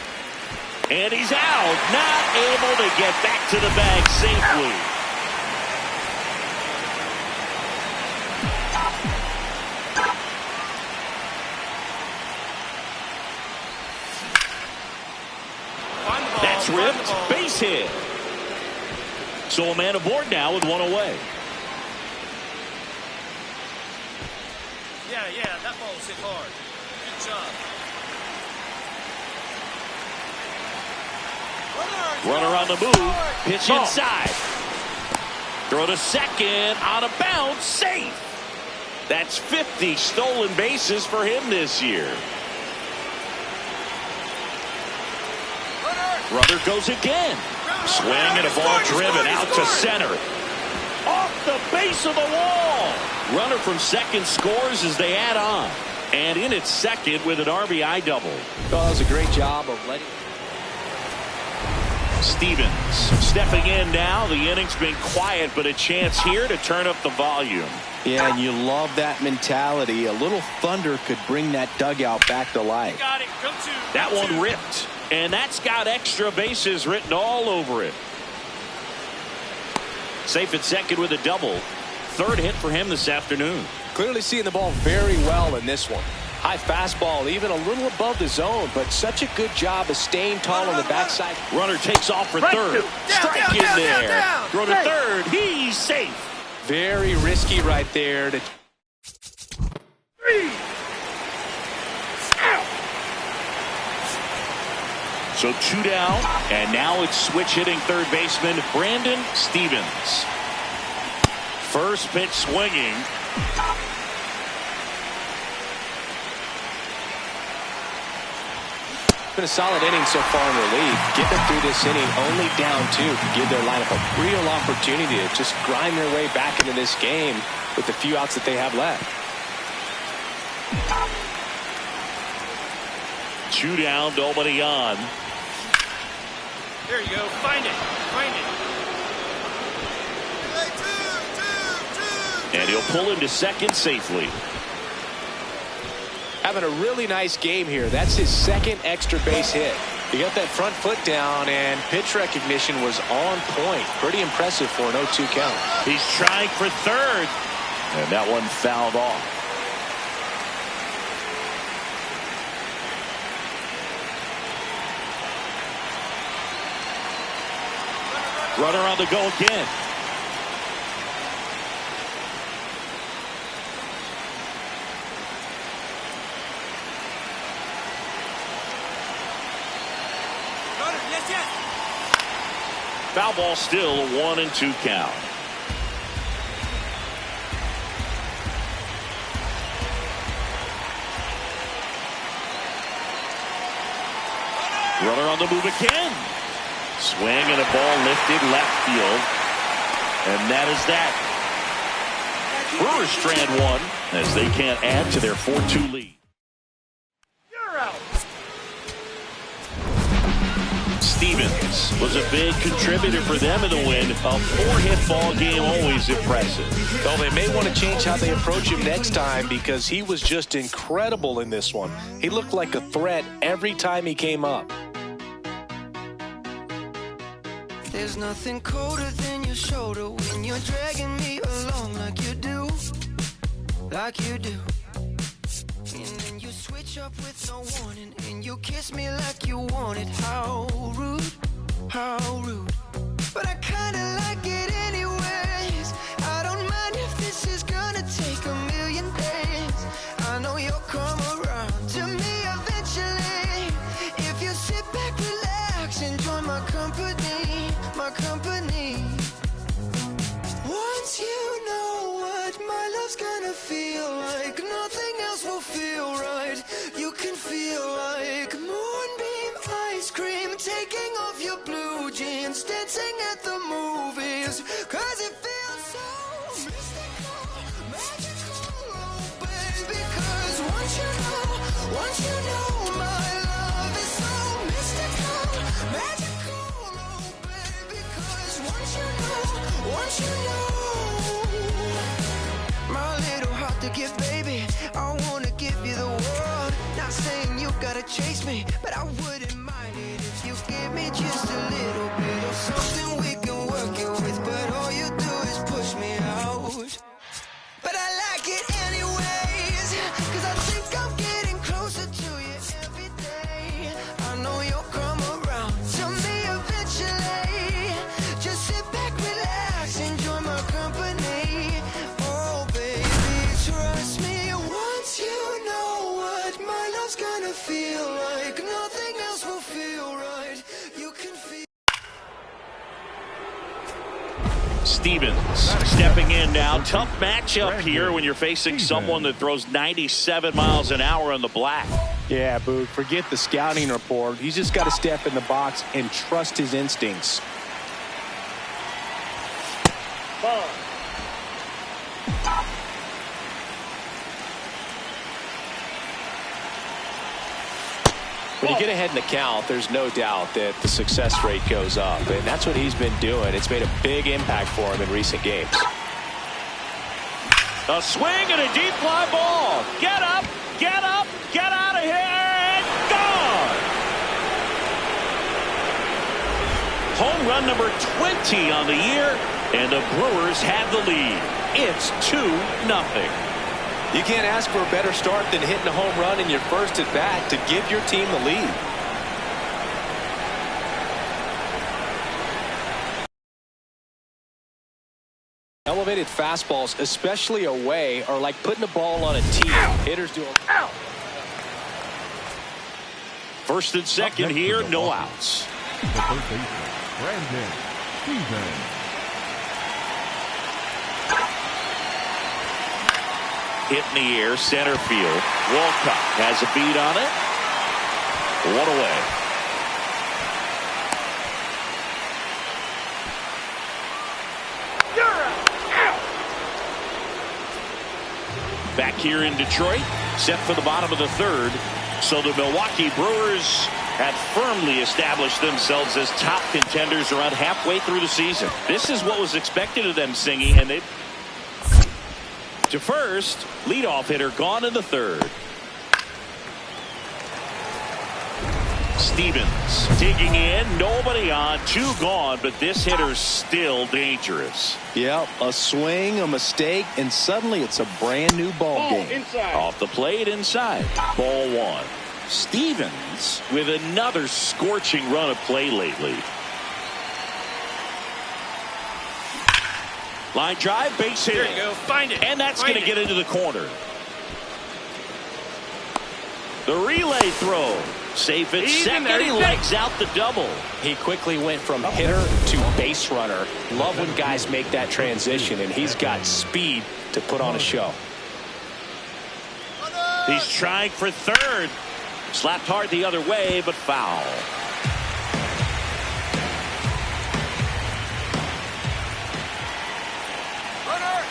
And he's out. Not able to get back to the bag safely. That's ripped. Base hit. So a man aboard now with one away. Yeah, that ball was hit hard. Good job. Runner on the move. Pitch inside. Throw to second. Out of bounds. Safe. That's 50 stolen bases for him this year. Runner goes again. Swing and a ball driven out to center. Off the base of the wall. Runner from second scores as they add on. And in at second with an RBI double. Oh, that was a great job of letting. Stevens stepping in now. The inning's been quiet, but a chance here to turn up the volume. Yeah, and you love that mentality. A little thunder could bring that dugout back to life. Got it. Go to. That one ripped. And that's got extra bases written all over it. Safe at second with a double. Third hit for him this afternoon. Clearly seeing the ball very well in this one. High fastball, even a little above the zone, but such a good job of staying tall on the backside. Runner takes off for third. Strike in there. Throw to third. He's safe. Very risky right there. So two down, and now it's switch hitting third baseman Brandon Stevens. First pitch swinging. Been a solid inning so far in relief. Getting through this inning only down two to give their lineup a real opportunity to just grind their way back into this game with the few outs that they have left. Two down, nobody on. There you go. Find it. Find it. And he'll pull him to second safely. Having a really nice game here. That's his second extra base hit. He got that front foot down, and pitch recognition was on point. Pretty impressive for an 0-2 count. He's trying for third. And that one fouled off. Runner on the go again. Foul ball still, a 1-2 count. Runner on the move again. Swing and a ball lifted left field. And that is that. Brewers strand one as they can't add to their 4-2 lead. You're out. Stevens was a big contributor for them in the win. A 4-hit ball game, always impressive. Well, they may want to change how they approach him next time because he was just incredible in this one. He looked like a threat every time he came up. There's nothing colder than your shoulder when you're dragging me along like you do. And then you switch switch up with no warning, and you kiss me like you want it. How rude, how rude. But I kinda like it anyways. I don't mind if this is gonna take a million days. I know you'll come around to me eventually. If you sit back, relax, enjoy my company, my company. Once you know what my love's gonna feel like, nothing else will feel right. You can feel like moonbeam ice cream, taking off your blue jeans, dancing at the movies, 'cause it feels so mystical, magical, oh baby. 'Cause once you know my love is so mystical, magical, oh baby. 'Cause once you know my little heart to give, baby, I wanna give you the world. Not saying you gotta chase me, but I wouldn't mind it if you give me just a little bit of something we can work it with. But all you do is push me out. But I like it anyways, 'cause I think I'm getting closer to you every day. I know you'll come around to me eventually. Just sit back, relax, enjoy my company. Oh baby, trust me. Once you know what my love's gonna feel like, nothing else will feel right. You can feel. Stevens stepping in now. Tough matchup here when you're facing someone that throws 97 miles an hour on the black. Yeah, Boo, forget the scouting report. He's just got to step in the box and trust his instincts. Ball. When you get ahead in the count, there's no doubt that the success rate goes up, and that's what he's been doing. It's made a big impact for him in recent games. A swing and a deep fly ball. Get up, get up, get out of here, and gone! Home run number 20 on the year, and the Brewers have the lead. It's 2-0. You can't ask for a better start than hitting a home run in your first at bat to give your team the lead. Elevated fastballs, especially away, are like putting a ball on a tee. Hitters do a... First and second here, no outs. The first baseman, Brandon Stevens. Hit in the air, center field. Walcott has a beat on it. One away. You're out. Back here in Detroit, set for the bottom of the third. So the Milwaukee Brewers have firmly established themselves as top contenders around halfway through the season. This is what was expected of them, Singy, and they... To first, leadoff hitter gone in the third. Stevens digging in, nobody on, 2 gone, but this hitter's still dangerous. Yep, a swing, a mistake, and suddenly it's a brand new ball game. Inside. Off the plate, inside. Ball 1. Stevens with another scorching run of play lately. Line drive, base hit. There you go. Find it. And that's going to get into the corner. The relay throw. Safe at second. He legs out the double. He quickly went from hitter to base runner. Love when guys make that transition, and he's got speed to put on a show. He's trying for third. Slapped hard the other way, but foul.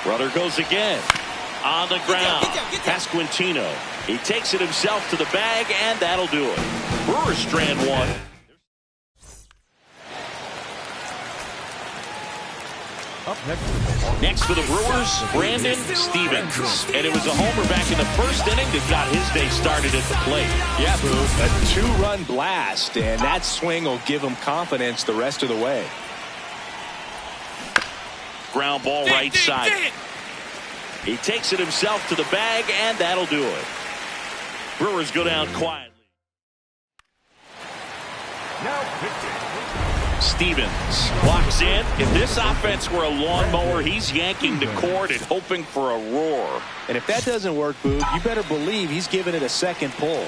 Runner goes again. On the ground. Pasquantino. He takes it himself to the bag, and that'll do it. Brewers strand 1. Up Next for the Brewers, Brandon Stevens. And it was a homer back in the first inning that got his day started at the plate. Yeah, Boo, a 2-run blast, and that swing will give him confidence the rest of the way. Ground ball right side. He takes it himself to the bag, and that'll do it. Brewers go down quietly. Now pitching. Stevens walks in. If this offense were a lawnmower, he's yanking the cord and hoping for a roar. And if that doesn't work, Boog, you better believe he's giving it a second pull.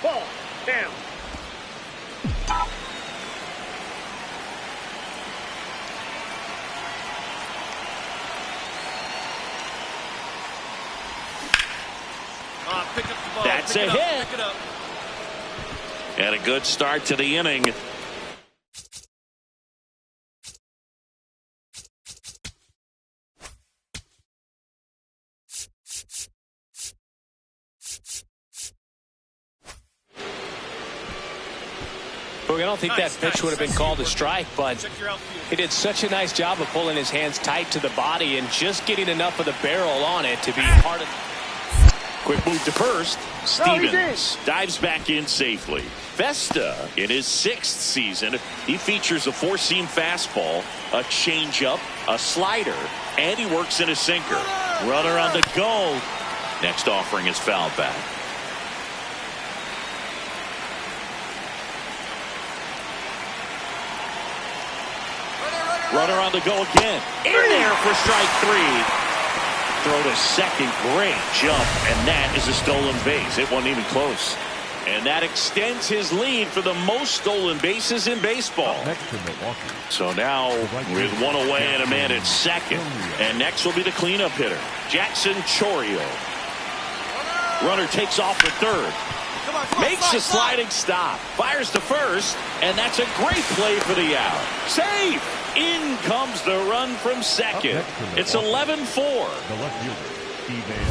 Ball down. Pick up the ball. That's a hit. Pick it up. And a good start to the inning. I don't think that pitch would have been called a strike, but he did such a nice job of pulling his hands tight to the body and just getting enough of the barrel on it to be part of. Quick move to first. Stevens dives back in safely. Vesta, in his 6th season, he features a 4-seam fastball, a changeup, a slider, and he works in a sinker. Runner on the go. Next offering is foul back. Runner on the go again. In there for strike 3. Throw to second, great jump, and that is a stolen base. It wasn't even close. And that extends his lead for the most stolen bases in baseball. Next to Milwaukee. So now with one away and a man at second. And next will be the cleanup hitter, Jackson Chourio. Runner takes off for third. Makes a sliding stop. Fires to first, and that's a great play for the out. Safe! In comes the run from second. It's 11-4. The left fielder, Steven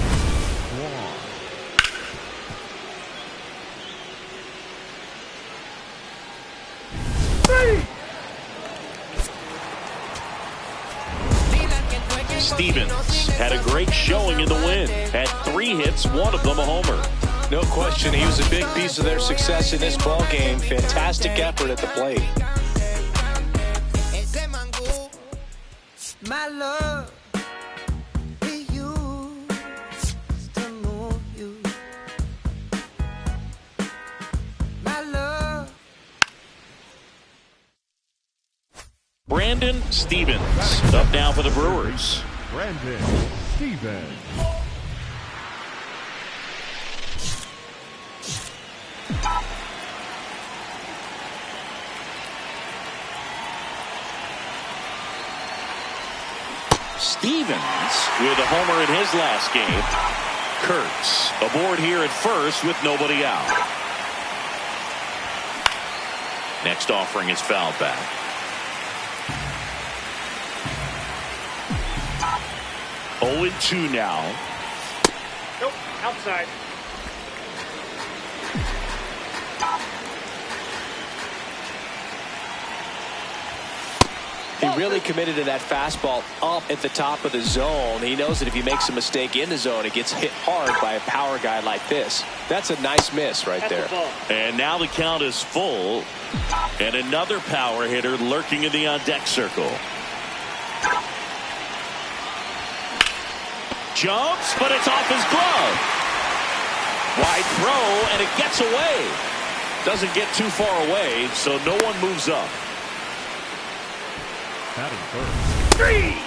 Swan. Stevens had a great showing in the win. Had 3 hits, one of them a homer. No question, he was a big piece of their success in this ball game. Fantastic effort at the plate. My love, it used to move you. My love. Brandon Stevens up now for the Brewers. Brandon Stevens. Stevens with a homer in his last game. Kurtz aboard here at first with nobody out. Next offering is fouled back. Oh, 0-2 now. Nope, outside. He really committed to that fastball up at the top of the zone. He knows that if he makes a mistake in the zone, it gets hit hard by a power guy like this. That's a nice miss right there. And now the count is full. And another power hitter lurking in the on-deck circle. Jumps, but it's off his glove. Wide throw, and it gets away. Doesn't get too far away, so no one moves up. Batting first. 3.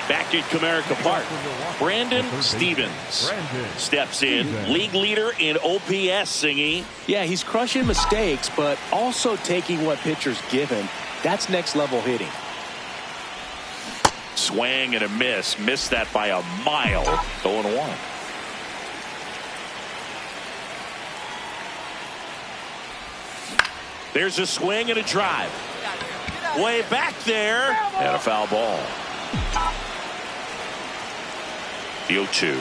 Back at Comerica Park, Brandon Stevens steps in. League leader in OPS, Singy. Yeah, he's crushing mistakes, but also taking what pitchers give him. That's next level hitting. Swing and a miss. Missed that by a mile. 0-1. There's a swing and a drive. Way back there. And a foul ball. The 0-2.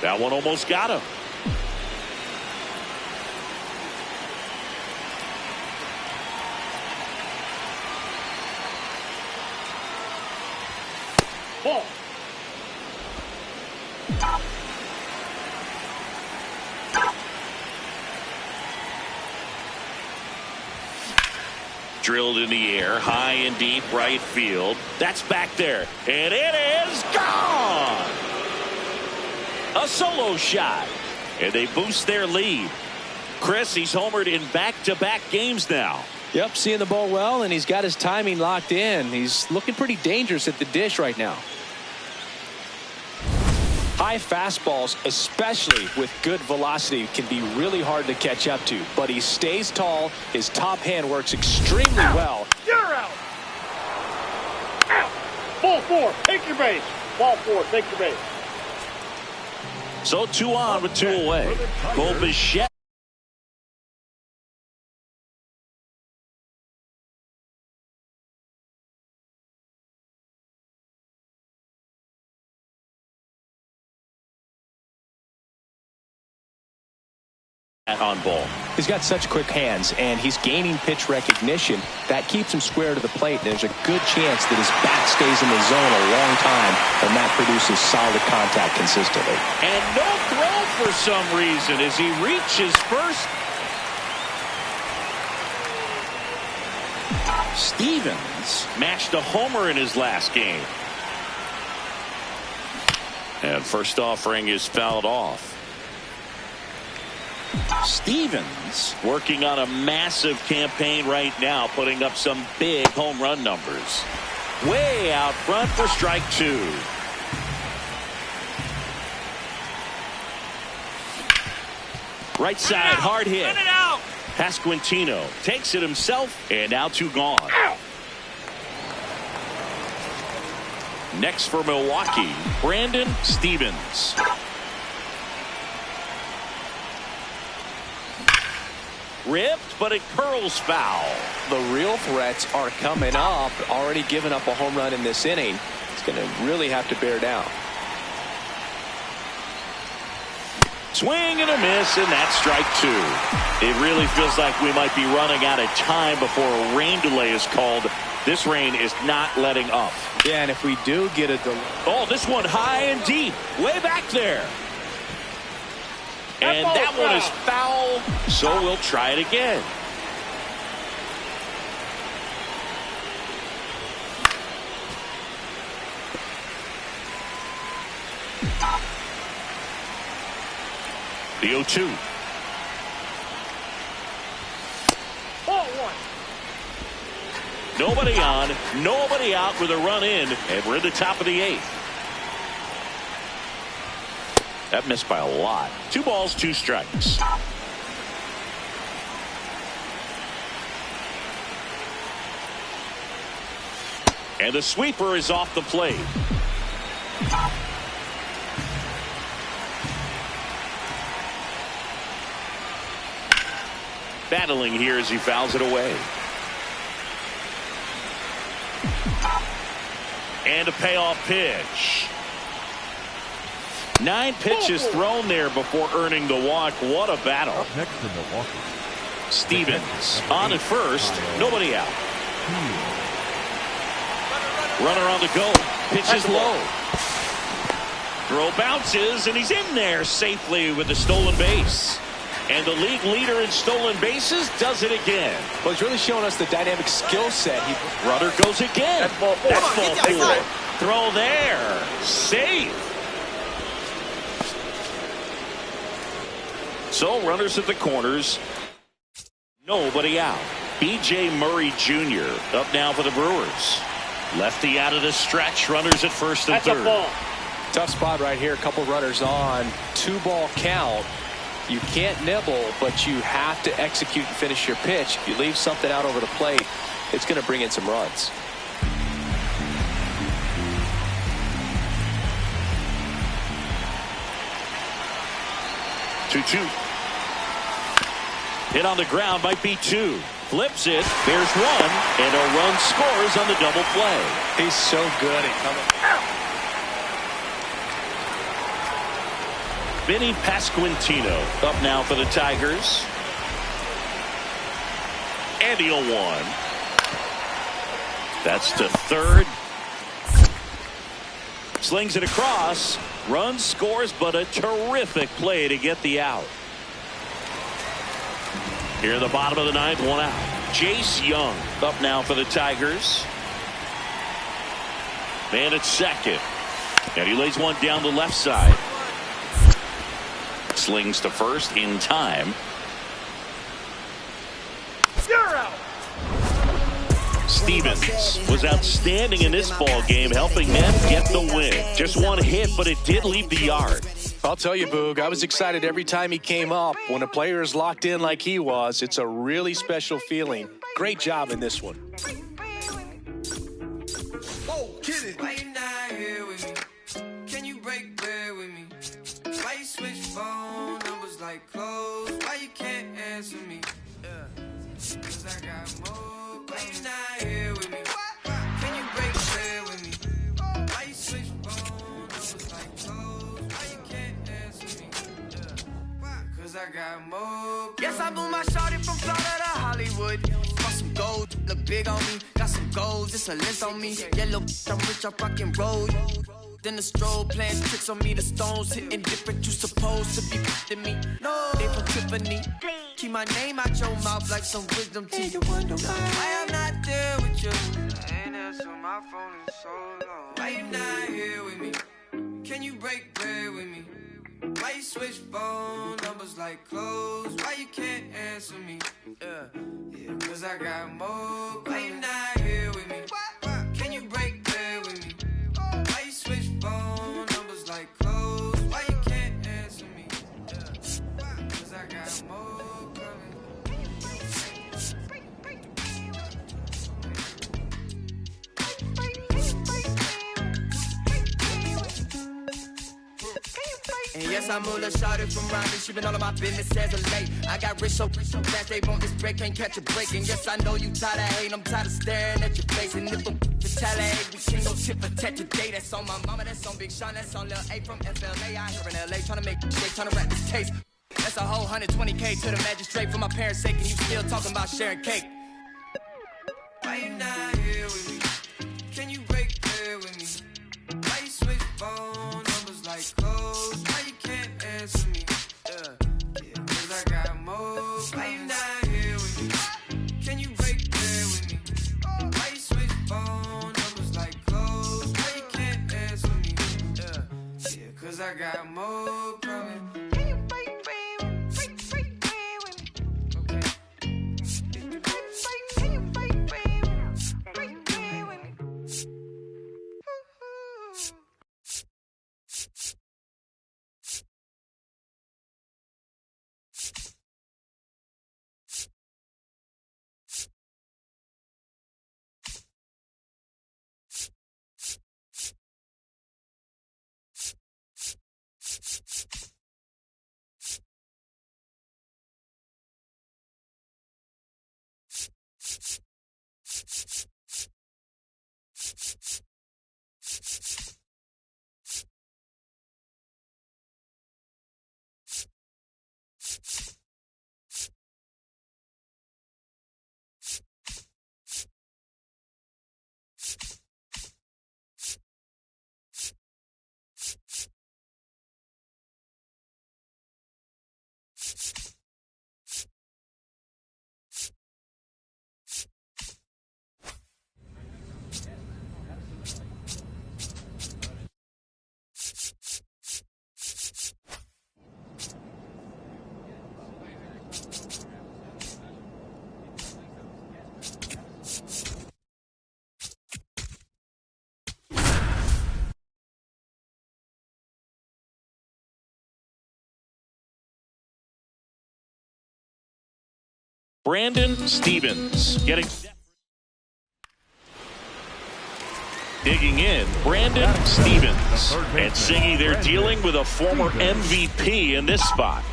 That one almost got him. Ball. drilled in the air, high and deep right field. That's back there, and it is gone. A solo shot, and they boost their lead. Chris, he's homered in back-to-back games now. Yep, seeing the ball well, and he's got his timing locked in. He's looking pretty dangerous at the dish right now. High fastballs, especially with good velocity, can be really hard to catch up to. But he stays tall. His top hand works extremely well. You're out. Out. Ball 4, take your base. Ball 4, take your base. So 2 on with 2 away. Bo Bichette. On ball. He's got such quick hands, and he's gaining pitch recognition. That keeps him square to the plate, and there's a good chance that his bat stays in the zone a long time, and that produces solid contact consistently. And no throw for some reason as he reaches first. Stevens matched a homer in his last game. And first offering is fouled off. Stevens working on a massive campaign right now, putting up some big home run numbers. Way out front for strike 2. Right side, hard hit. Run it out. Pasquantino takes it himself, and now 2 gone. Out. Next for Milwaukee, Brandon Stevens. Ripped, but it curls foul. The real threats are coming up. Already given up a home run in this inning. It's going to really have to bear down. Swing and a miss, and that's strike 2. It really feels like we might be running out of time before a rain delay is called. This rain is not letting up. Yeah, and if we do get a delay. Oh, this one high and deep, way back there. And that one is foul, so we'll try it again. The 0-2. Ball 1. Nobody on, nobody out with a run in, and we're in the top of the 8th. That missed by a lot. 2 balls, 2 strikes. And the sweeper is off the plate. Battling here as he fouls it away. And a payoff pitch. 9 pitches thrown there before earning the walk. What a battle. Up next to Milwaukee. Stevens on at first. Nobody out. Runner on the go. Pitch is low. Throw bounces, and he's in there safely with the stolen base. And the league leader in stolen bases does it again. Well, he's really showing us the dynamic skill set. Runner goes again. That's ball 4. That's ball 4. Throw there. Safe. So runners at the corners. Nobody out. B.J. Murray Jr. up now for the Brewers. Lefty out of the stretch. Runners at first and That's third. A ball. Tough spot right here. A couple runners on. 2-ball count. You can't nibble, but you have to execute and finish your pitch. If you leave something out over the plate, it's going to bring in some runs. Two. Hit on the ground, might be 2. Flips it. There's 1, and a run scores on the double play. He's so good at coming. Vinny Pasquantino up now for the Tigers. And he'll 1. That's to third. Slings it across. Runs, scores, but a terrific play to get the out. Here in the bottom of the 9th, 1 out. Jace Young up now for the Tigers. Man at second. And he lays one down the left side. Slings to first in time. You're out. Stevens was outstanding in this ball game, helping them get the win. Just one hit, but it did leave the yard. I'll tell you, Boog, I was excited every time he came up. When a player is locked in like he was, it's a really special feeling. Great job in this one. Oh, get it. Why you not here with me? Can you break bread with me? Why you switch phone numbers like clothes? Why you can't answer me? Cause I got more. Why you not here with me? Can you break bread with me? Why you switch phone numbers like clothes? Why you can't answer me? Cause I got more. Yes, I moved my shorty from Florida to Hollywood. Got some gold, look big on me. Got some goals, it's a list on me. Yellow, I'm rich, I'm rockin' road. Then the strobe playing tricks on me. The stones hitting different, you supposed to be than me. No, they from Tiffany. Keep my name out your mouth like some wisdom teeth. You wonder why I'm not there with you. I ain't answer my phone in so long. Why you not here with me? Can you break bread with me? Why you switch phone numbers like clothes? Why you can't answer me? Yeah, cause I got more. Why you not here with me? Can you break bread with me? Why you switch phone numbers like clothes? Why you can't answer me? Cause I got more coming. And yes, I'm Mula Shawty from Rhyming. She been all of my business as of late. I got rich so fast they want this break, can't catch a break. And yes, I know you tired of hating, I'm tired of staring at your face. And if I'm retaliate, we can go tip for tat today. That's on my mama, that's on Big Sean, that's on Lil A from FLA. Out here in LA, trying to make shake, trying to rap this case. That's a whole 120K to the magistrate for my parents' sake. And you still talking about sharing cake. Why you not here with me? Can you break bread with me? Why you switch phone numbers like clothes? Why you can't answer me? Yeah, cause I got more. Why you not here with me? Can you break bread with me? Why you switch phone numbers like clothes? Why you can't answer me? Yeah, cause I got more coming. Can you break bread with me? Break bread with me? Okay. Can you break bread with me? Break bread with me? Brandon Stevens getting digging in. Brandon Stevens and Singy, they're dealing with a former MVP in this spot.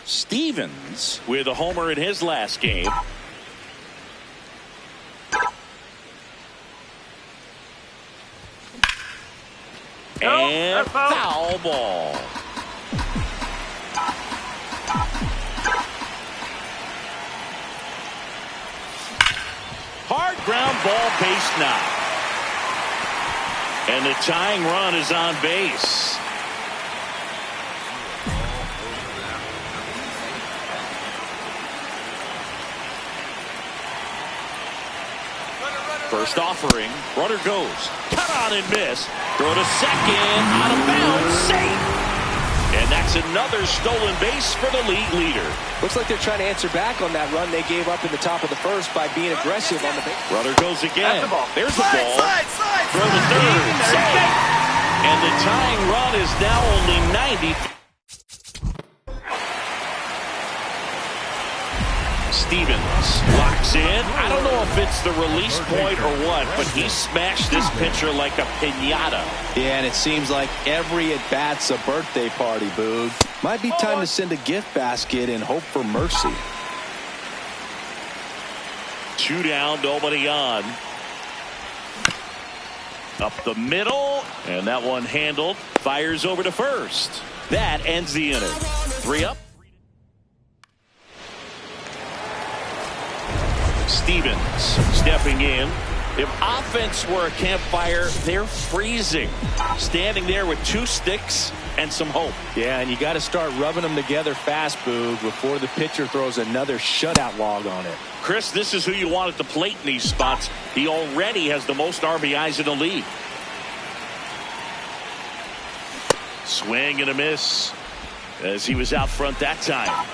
Stevens with a homer in his last game. And foul ball. Hard ground ball, base knock. And the tying run is on base. First offering. Runner goes. Cut on and miss. Throw to second. Out of bounds. Safe. And that's another stolen base for the league leader. Looks like they're trying to answer back on that run they gave up in the top of the first by being aggressive on the base. Runner goes again. There's the ball. Slide. Throw to third. Safe. And the tying run is now only 90. Stevens locks in. I don't know if it's the release point or what, but he smashed this pitcher like a piñata. Yeah, and it seems like every at-bat's a birthday party, Boog. Might be time to send a gift basket and hope for mercy. 2 down, nobody on. Up the middle, and that one handled. Fires over to first. That ends the inning. 3 up. Stevens stepping in. If offense were a campfire, they're freezing. Standing there with 2 sticks and some hope. Yeah, and you got to start rubbing them together fast, Boog, before the pitcher throws another shutout log on it. Chris, this is who you want at the plate in these spots. He already has the most RBIs in the league. Swing and a miss as he was out front that time.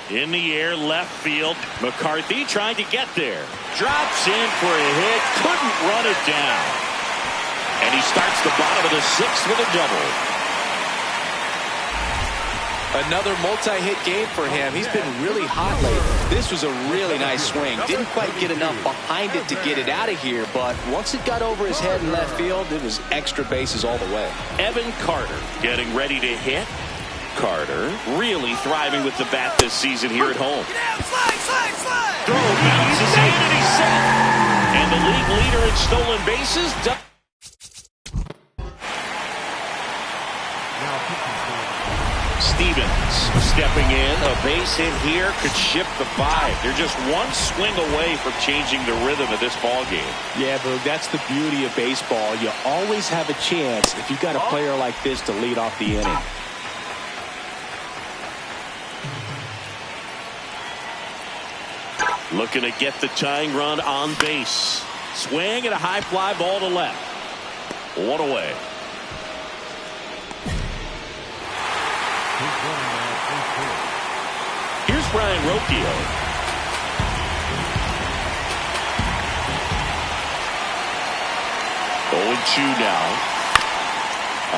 In the air, left field. McCarthy trying to get there. Drops in for a hit. Couldn't run it down. And he starts the bottom of the 6th with a double. Another multi-hit game for him. He's been really hot lately. This was a really nice swing. Didn't quite get enough behind it to get it out of here, but once it got over his head in left field, it was extra bases all the way. Evan Carter getting ready to hit. Carter really thriving with the bat this season here at home. Slide. Throw bounces in and he's set. And the league leader in stolen bases. Stevens stepping in. A base hit here could shift the 5. They're just one swing away from changing the rhythm of this ball game. Yeah, Boog, that's the beauty of baseball. You always have a chance if you've got a player like this to lead off the inning. Looking to get the tying run on base. Swing and a high fly ball to left. 1 away. Here's Brian Rocchio. Oh, 2 now.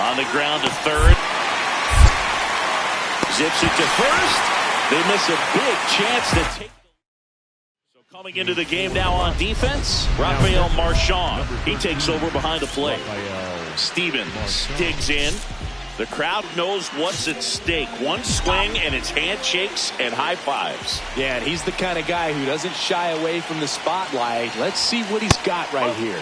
On the ground to third. Zips it to first. They miss a big chance to take. Coming into the game now on defense, Rafael Marchand. He takes over behind the plate. Stevens digs in. The crowd knows what's at stake. One swing and it's handshakes and high fives. Yeah, and he's the kind of guy who doesn't shy away from the spotlight. Let's see what he's got right here.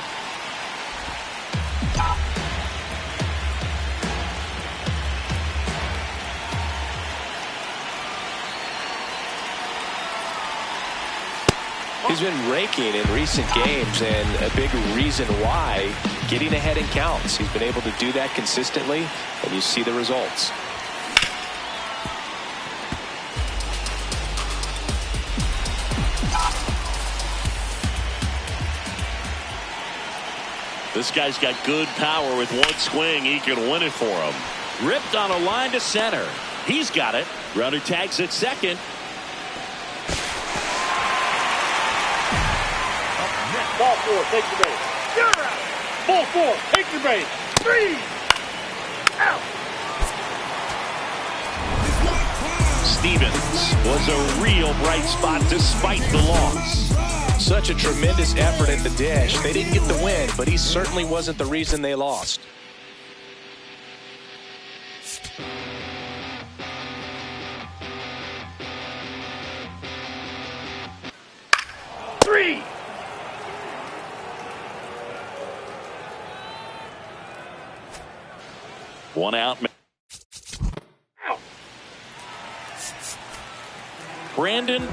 He's been raking in recent games, and a big reason why, getting ahead in counts. He's been able to do that consistently, and you see the results. This guy's got good power. With one swing, he can win it for him. Ripped on a line to center. He's got it. Runner tags at second. Ball 4, take your base. You're out. Ball 4, take your base. 3 out. Stevens was a real bright spot despite the loss. Such a tremendous effort at the dish. They didn't get the win, but he certainly wasn't the reason they lost. One out. Brandon.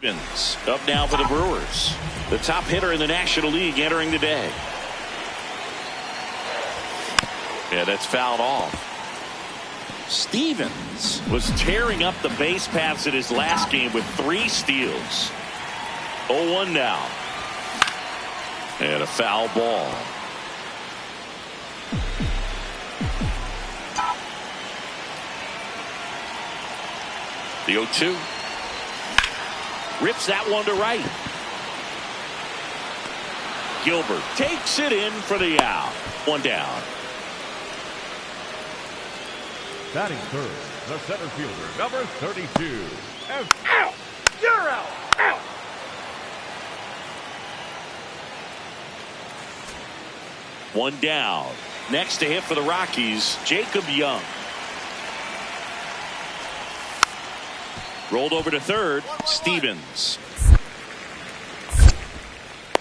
Up now for the Brewers. The top hitter in the National League entering the day. Yeah, that's fouled off. Stevens was tearing up the base paths in his last game with 3 steals. 0-1 now. And a foul ball. The 0-2. Rips that one to right. Gilbert takes it in for the out. 1 down. Batting third, the center fielder, number 32. Out! You're out! Out! One down. Next to hit for the Rockies, Jacob Young. Rolled over to third, Stevens.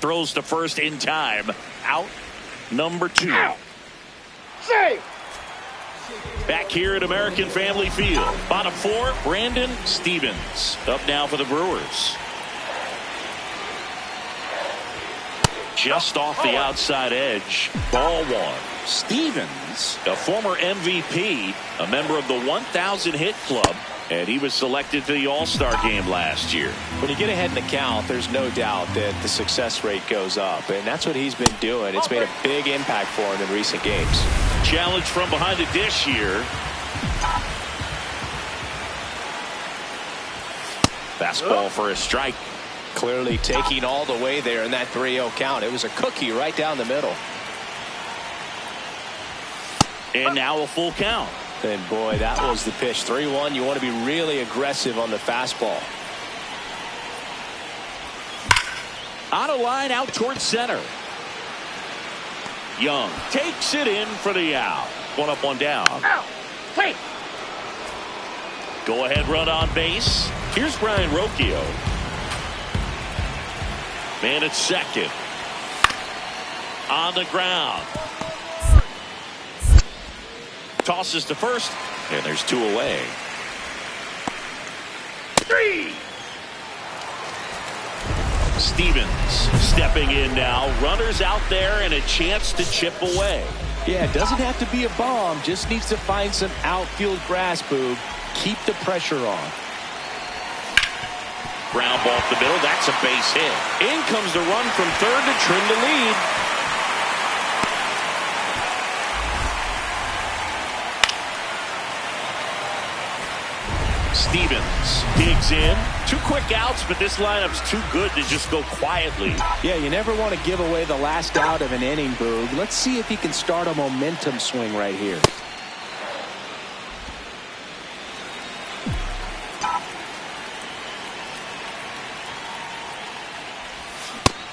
Throws to first in time. Out number 2. Out. Save! Back here at American Family Field. Bottom 4, Brandon Stevens. Up now for the Brewers. Just off the outside edge. Ball 1. Stevens, a former MVP, a member of the 1,000 hit club, and he was selected for the All-Star game last year. When you get ahead in the count, there's no doubt that the success rate goes up, and that's what he's been doing. It's made a big impact for him in recent games. Challenge from behind the dish here. Fastball for a strike. Clearly taking all the way there in that 3-0 count. It was a cookie right down the middle. And now a full count. And boy, that was the pitch. 3-1. You want to be really aggressive on the fastball. On a line out towards center. Young takes it in for the out. 1 up, 1 down. Out! Hey! Go ahead run on base. Here's Brian Rocchio. Man at second. On the ground. Tosses to first. And there's 2 away. 3! Stevens stepping in now. Runners out there and a chance to chip away. Yeah, it doesn't have to be a bomb. Just needs to find some outfield grass, Boog. Keep the pressure on. Ground ball up the middle. That's a base hit. In comes the run from third to trim the lead. Stevens digs in. 2 quick outs, but this lineup's too good to just go quietly. Yeah, you never want to give away the last out of an inning, Boog. Let's see if he can start a momentum swing right here.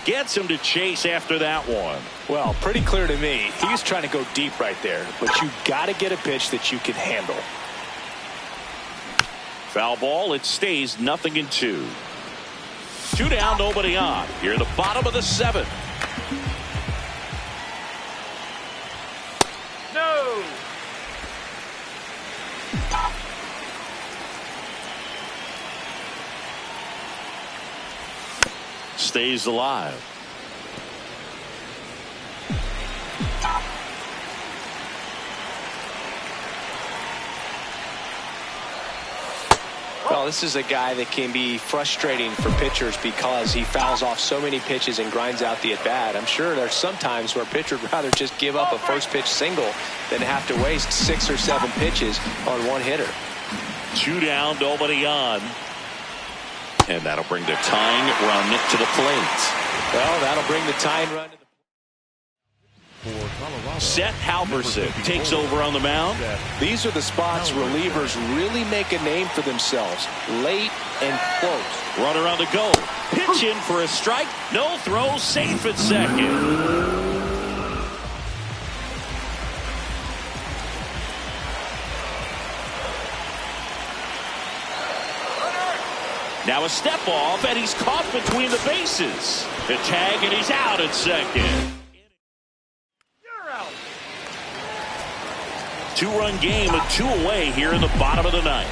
Gets him to chase after that one. Well, pretty clear to me. He was trying to go deep right there, but you got to get a pitch that you can handle. Foul ball. It stays 0-2. 2 down, nobody on. Here in the bottom of the 7th. No! Stays alive. Well, this is a guy that can be frustrating for pitchers because he fouls off so many pitches and grinds out the at-bat. I'm sure there's some times where a pitcher would rather just give up a first pitch single than have to waste 6 or 7 pitches on one hitter. 2 down, nobody on. And that'll bring the tying run to the plate. Well, that'll bring the tying run to the Seth Halverson takes over on the mound. These are the spots relievers really make a name for themselves. Late and close. Runner on the go. Pitch in for a strike. No throw. Safe at second. Now a step off, and he's caught between the bases. The tag, and he's out at second. 2-run game with 2 away here in the bottom of the 9th.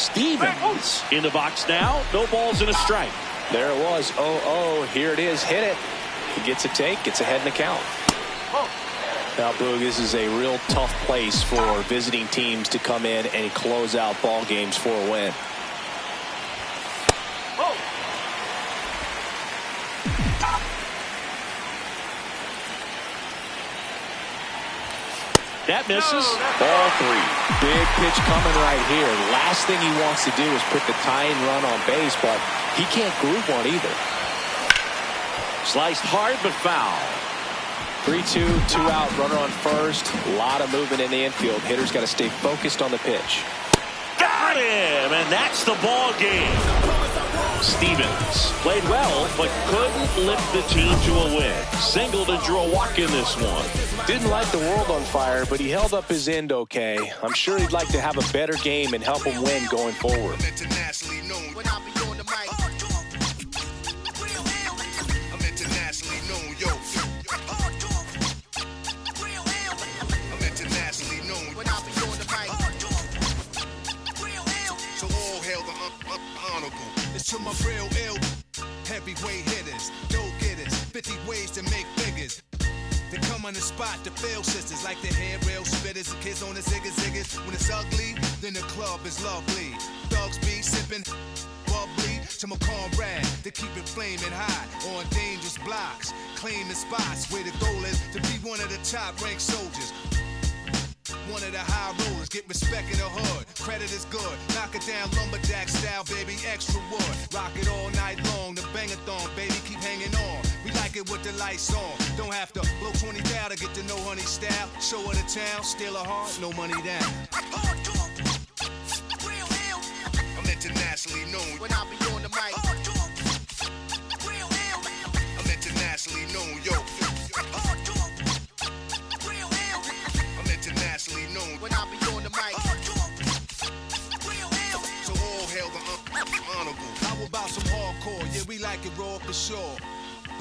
Stevens in the box now. No balls and a strike. There it was. 0-0. Here it is. Hit it. He gets a take. Gets ahead in the count. Now, Boog, this is a real tough place for visiting teams to come in and close out ball games for a win. That misses. Ball 3. Big pitch coming right here. Last thing he wants to do is put the tying run on base, but he can't groove one either. Sliced hard but foul. 3-2, 2 out, runner on first. A lot of movement in the infield. Hitter's got to stay focused on the pitch. Got him, and that's the ball game. Stevens played well, but couldn't lift the team to a win. Singled and drew a walk in this one. Didn't light the world on fire, but he held up his end okay. I'm sure he'd like to have a better game and help him win going forward. Internationally known, when I be on the mic. I'm internationally known, yo. I'm internationally known, when I be on the mic. So all hail the honorable. It's to my real ill heavyweight hitters, go-getters, 50 ways to make figures. They come on the spot to fail sisters like the head rail spitters, the kids on the ziggas. When it's ugly, then the club is lovely. Thugs be sipping bubbly to my comrade. They keep it flaming hot on dangerous blocks, claiming spots where the goal is to be one of the top-ranked soldiers. One of the high rollers, get respect in the hood. Credit is good, knock it down lumberjack style, baby, extra wood. Rock it all night long, the bang-a-thon, baby, keep hanging on. We like it with the lights on. Don't have to blow 20 down to get to know honey style. Show her the town, steal her heart, no money down. I'm internationally known when I be on the mic. I'm internationally known, yo. Internationally known when I be on the mic. So all hail the honorable. How about some hardcore? Yeah, we like it raw for sure.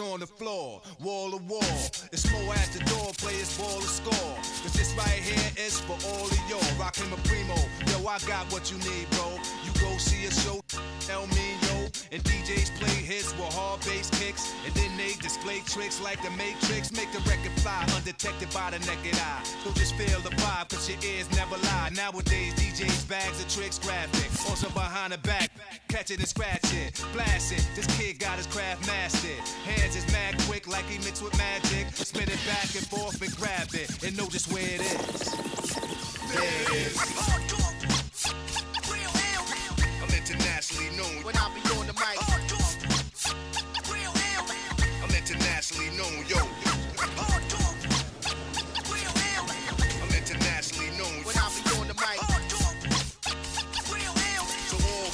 On the floor, wall to wall. It's more at the door, players ball to score. Cause this right here is for all of y'all. Rockin' my primo, yo, I got what you need, bro. You go see a show, tell me, yo. And DJs play hits with hard bass kicks. And then they display tricks like the Matrix. Make the record fly, undetected by the naked eye. So just feel the vibe, cause your ears never lie. Nowadays, DJs bags of tricks graphic. Also behind the back, catch it and scratch it. Blast it, this kid got his craft mastered. Hands is mad quick like he mixed with magic. Spin it back and forth and grab it. And know just where it is. There it is. I'm internationally known when I be on the mic. I'm internationally known, yo. I'm internationally known when I be on the mic. So all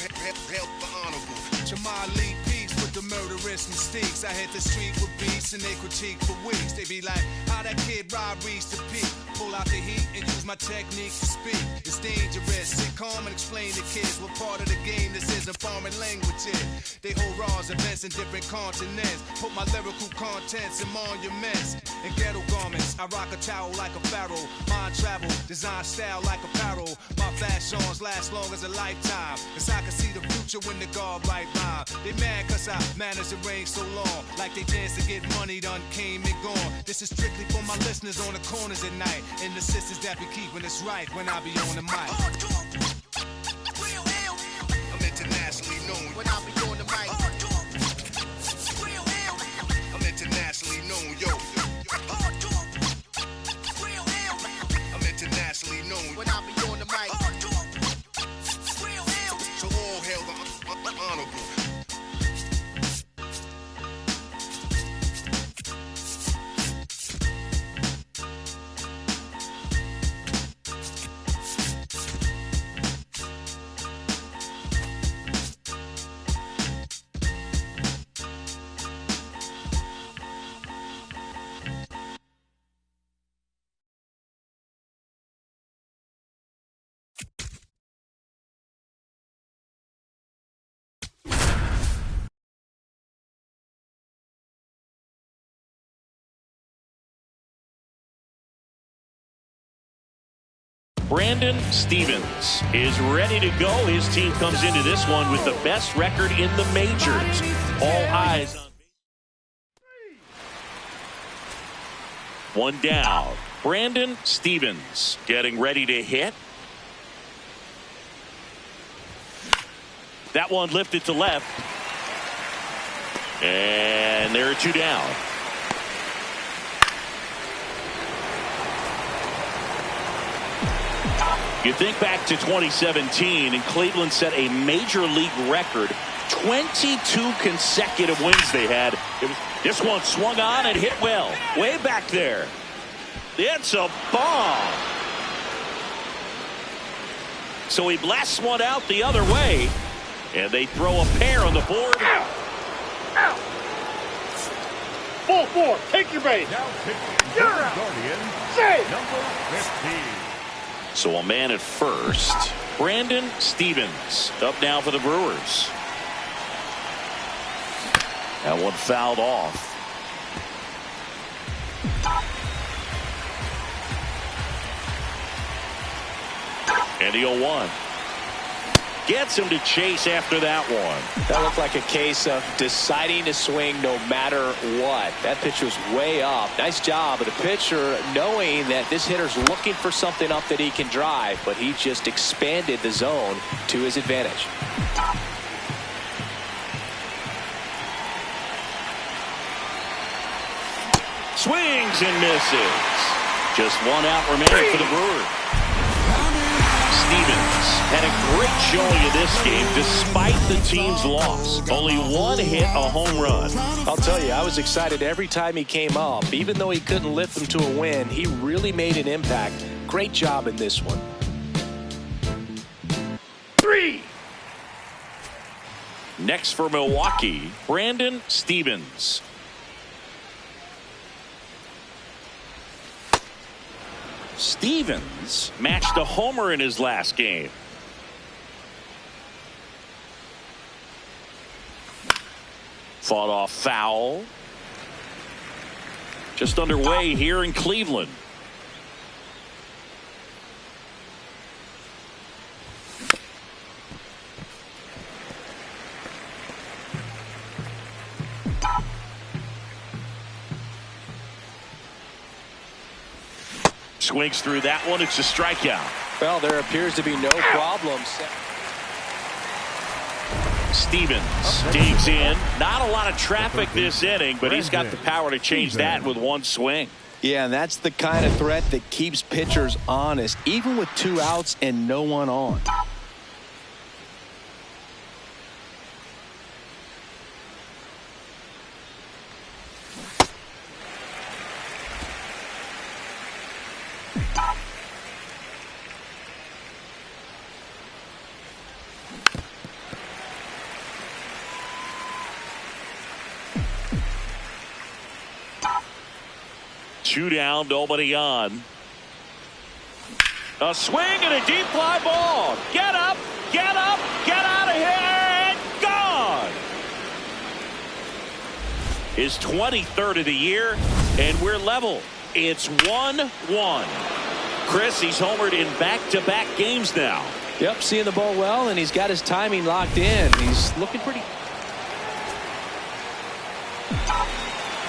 help the honorable. To my elite peace with the murderous mistakes. I hit the street with beats and they critique for weeks. They be like, how that kid Rob reached the peak. Pull out the heat and use my technique to speak. It's dangerous. Sit calm and explain to kids what part of the game this is and foreign language is. They hold raws, events in different continents. Put my lyrical contents in monuments and ghetto garments. I rock a towel like a pharaoh. Mind travel, design style like apparel. My fashions last long as a lifetime. Cause I can see the future when the guard right rhyme. They mad cause I managed to reign so long. Like they dance to get money done came and gone. This is strictly for my listeners on the corners at night. And the sisters that be keeping us right when I be on the mic. I'm internationally known when I be on the mic. I'm internationally known, yo. I'm internationally known when I be on the mic. So all hail the honorable. Brandon Stevens is ready to go. His team comes into this one with the best record in the majors. All eyes on one down. Brandon Stevens getting ready to hit. That one lifted to left. And there are two down. You think back to 2017, and Cleveland set a major league record. 22 consecutive wins they had. This one swung on and hit well. Way back there. It's a bomb. So he blasts one out the other way. And they throw a pair on the board. Ow. Ow. Ball 4. Take your base. Now pitching You're the out. Guardian, Save. number 15. So a man at first. Brandon Stevens up now for the Brewers. That one fouled off. And the 0-1. Gets him to chase after that one. That looked like a case of deciding to swing no matter what. That pitch was way up. Nice job of the pitcher knowing that this hitter's looking for something up that he can drive, but he just expanded the zone to his advantage. Swings and misses. Just one out remaining for the Brewers. Stevens had a great showing in this game despite the team's loss. Only one hit, a home run. I'll tell you, I was excited every time he came up. Even though he couldn't lift them to a win, he really made an impact. Great job in this one. 3. Next for Milwaukee, Brandon Stevens. Stevens matched a homer in his last game. Fought off foul. Just underway here in Cleveland. Swings through that one. It's a strikeout. Well, there appears to be no problem. Stevens digs in. Not a lot of traffic this inning, but he's got the power to change that with one swing. Yeah, and that's the kind of threat that keeps pitchers honest, even with 2 outs and no one on. Two down, nobody on. A swing and a deep fly ball. Get up, get out of here, and gone. His 23rd of the year, and we're level. It's 1-1. Chris, he's homered in back-to-back games now. Yep, seeing the ball well, and he's got his timing locked in. He's looking pretty.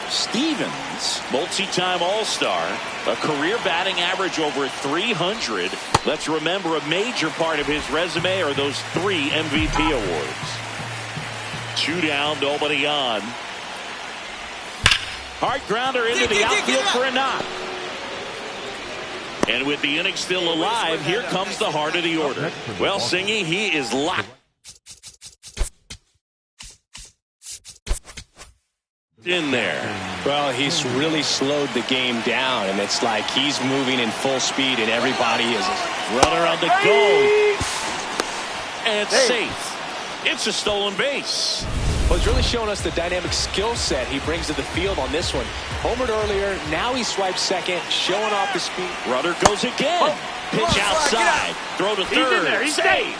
Stevens, multi-time All-Star, a career batting average over 300. Let's remember a major part of his resume are those 3 MVP awards. 2 down, nobody on. Hard grounder into the outfield for a knock. And with the inning still alive, here comes the heart of the order. Well, Singy, he is locked in there. Well, he's really slowed the game down, and it's like he's moving in full speed, and everybody is. Runner on the go. And it's safe. It's a stolen base. Well, he's really showing us the dynamic skill set he brings to the field on this one. Homered earlier, now he swipes second, showing off the speed. Runner goes again. Pitch outside. Throw to third. He's in there. He's safe.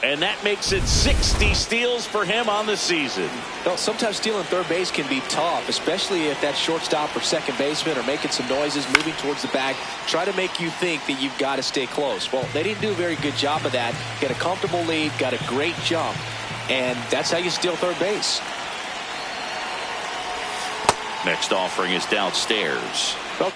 And that makes it 60 steals for him on the season. Well, sometimes stealing third base can be tough, especially if that shortstop or second baseman are making some noises, moving towards the bag, try to make you think that you've got to stay close. Well, they didn't do a very good job of that. Get a comfortable lead, got a great jump, and that's how you steal third base. Next offering is downstairs. Well,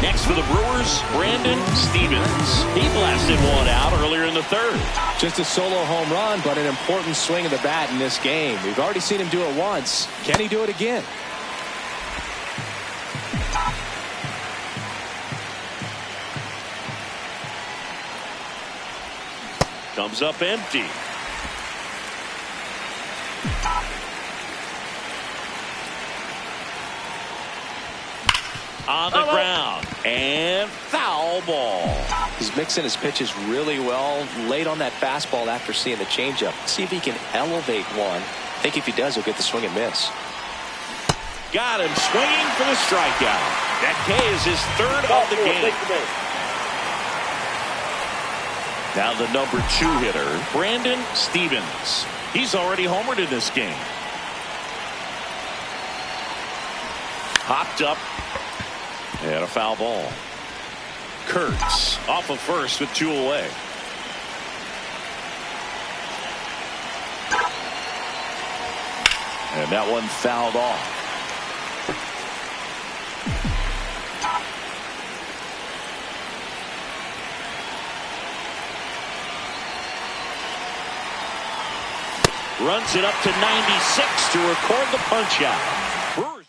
next for the Brewers, Brandon Stevens. He blasted one out earlier in the third. Just a solo home run, but an important swing of the bat in this game. We've already seen him do it once. Can he do it again? Comes up empty. On the ground, and foul ball. He's mixing his pitches really well, late on that fastball after seeing the changeup. See if he can elevate one. I think if he does, he'll get the swing and miss. Got him swinging for the strikeout. That K is his third of the game. Now the number 2 hitter, Brandon Stevens. He's already homered in this game. Hopped up. And a foul ball. Kurtz off of first with 2 away. And that one fouled off. Runs it up to 96 to record the punch out. Brewers.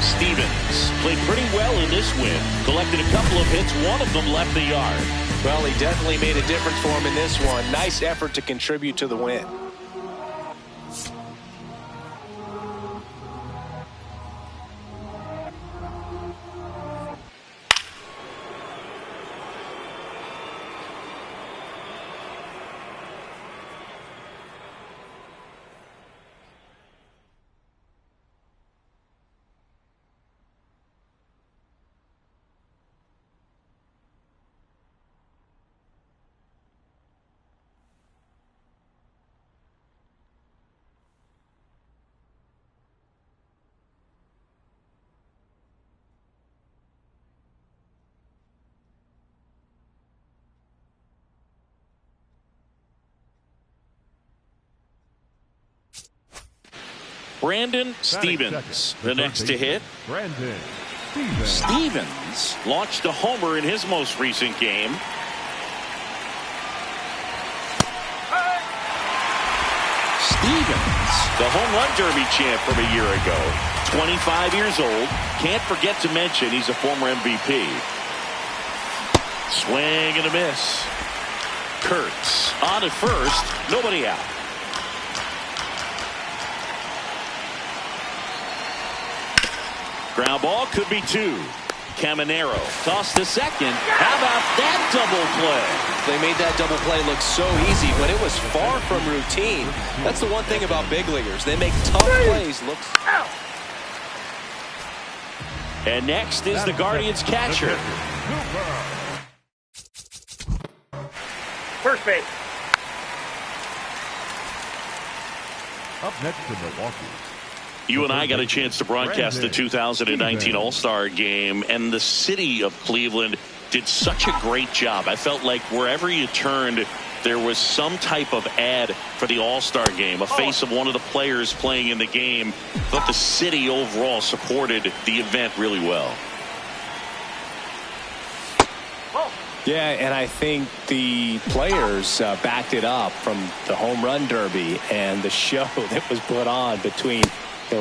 Stevens played pretty well in this win. Collected a couple of hits. One of them left the yard. Well, he definitely made a difference for him in this one. Nice effort to contribute to the win. Brandon Stevens, the next to hit. Brandon Stevens launched a homer in his most recent game. Stevens, the home run derby champ from a year ago. 25 years old. Can't forget to mention he's a former MVP. Swing and a miss. Kurtz on at first. Nobody out. Ground ball could be 2. Caminero tossed to second. How about that double play? They made that double play look so easy, but it was far from routine. That's the one thing about big leaguers. They make tough plays look. And next is the Guardians catcher. First base. Up next in Milwaukee. You and I got a chance to broadcast the 2019 All-Star Game, and the city of Cleveland did such a great job. I felt like wherever you turned, there was some type of ad for the All-Star Game, a face of one of the players playing in the game. I thought the city overall supported the event really well. Yeah, and I think the players backed it up from the home run derby and the show that was put on between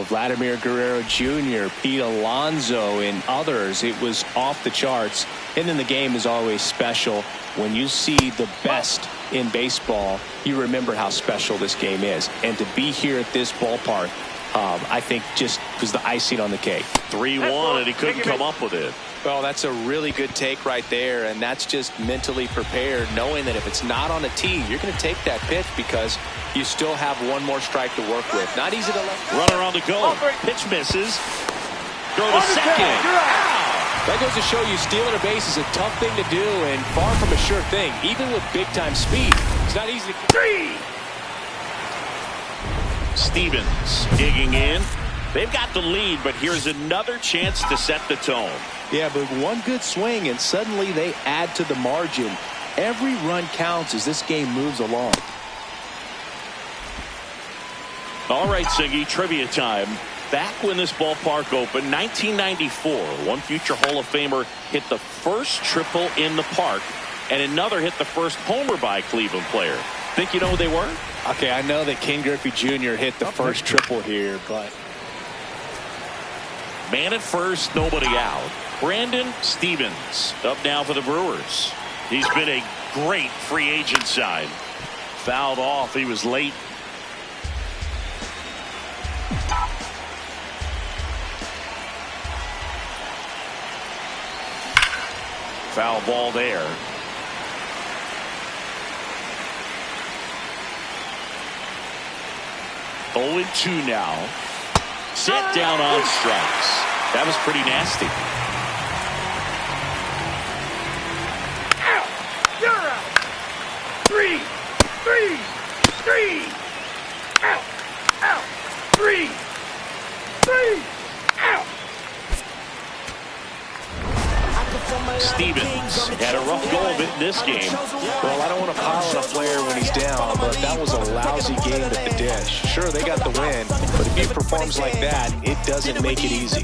Vladimir Guerrero Jr., Pete Alonso, and others. It was off the charts. And then the game is always special. When you see the best in baseball, you remember how special this game is. And to be here at this ballpark, I think just was the icing on the cake. 3-1, and he couldn't come up with it. Well, that's a really good take right there, and that's just mentally prepared, knowing that if it's not on the tee, you're going to take that pitch because you still have one more strike to work with. Not easy to let. Runner on the go. Pitch misses. Throw to second. That goes to show you stealing a base is a tough thing to do and far from a sure thing, even with big-time speed. It's not easy to... Stevens digging in. They've got the lead, but here's another chance to set the tone. Yeah, but one good swing, and suddenly they add to the margin. Every run counts as this game moves along. All right, Siggy, trivia time. Back when this ballpark opened, 1994, one future Hall of Famer hit the first triple in the park, and another hit the first homer by a Cleveland player. Think you know who they were? Okay, I know that Ken Griffey Jr. hit the first triple here, but... Man at first, nobody out. Brandon Stevens up now for the Brewers. He's been a great free agent sign. Fouled off. He was late. Foul ball there. Oh, 2 now. Set down on strikes. That was pretty nasty. Out. You're out. 3. Out. 3. Out. Stevens had a rough go of it in this game. Well, I don't want to pile on a player when he's down, but that was a lousy game at the dish. Sure, they got the win, but if he performs like that, it doesn't make it easy.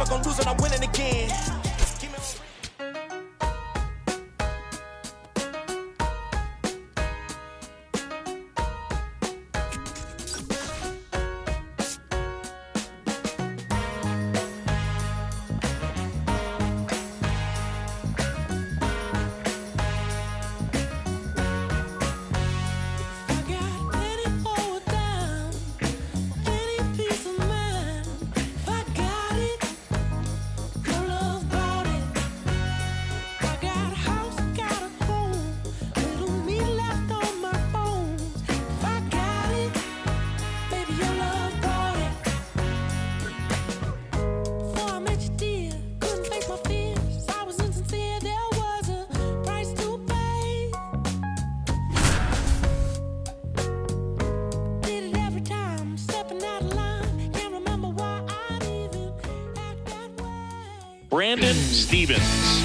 Brandon Stevens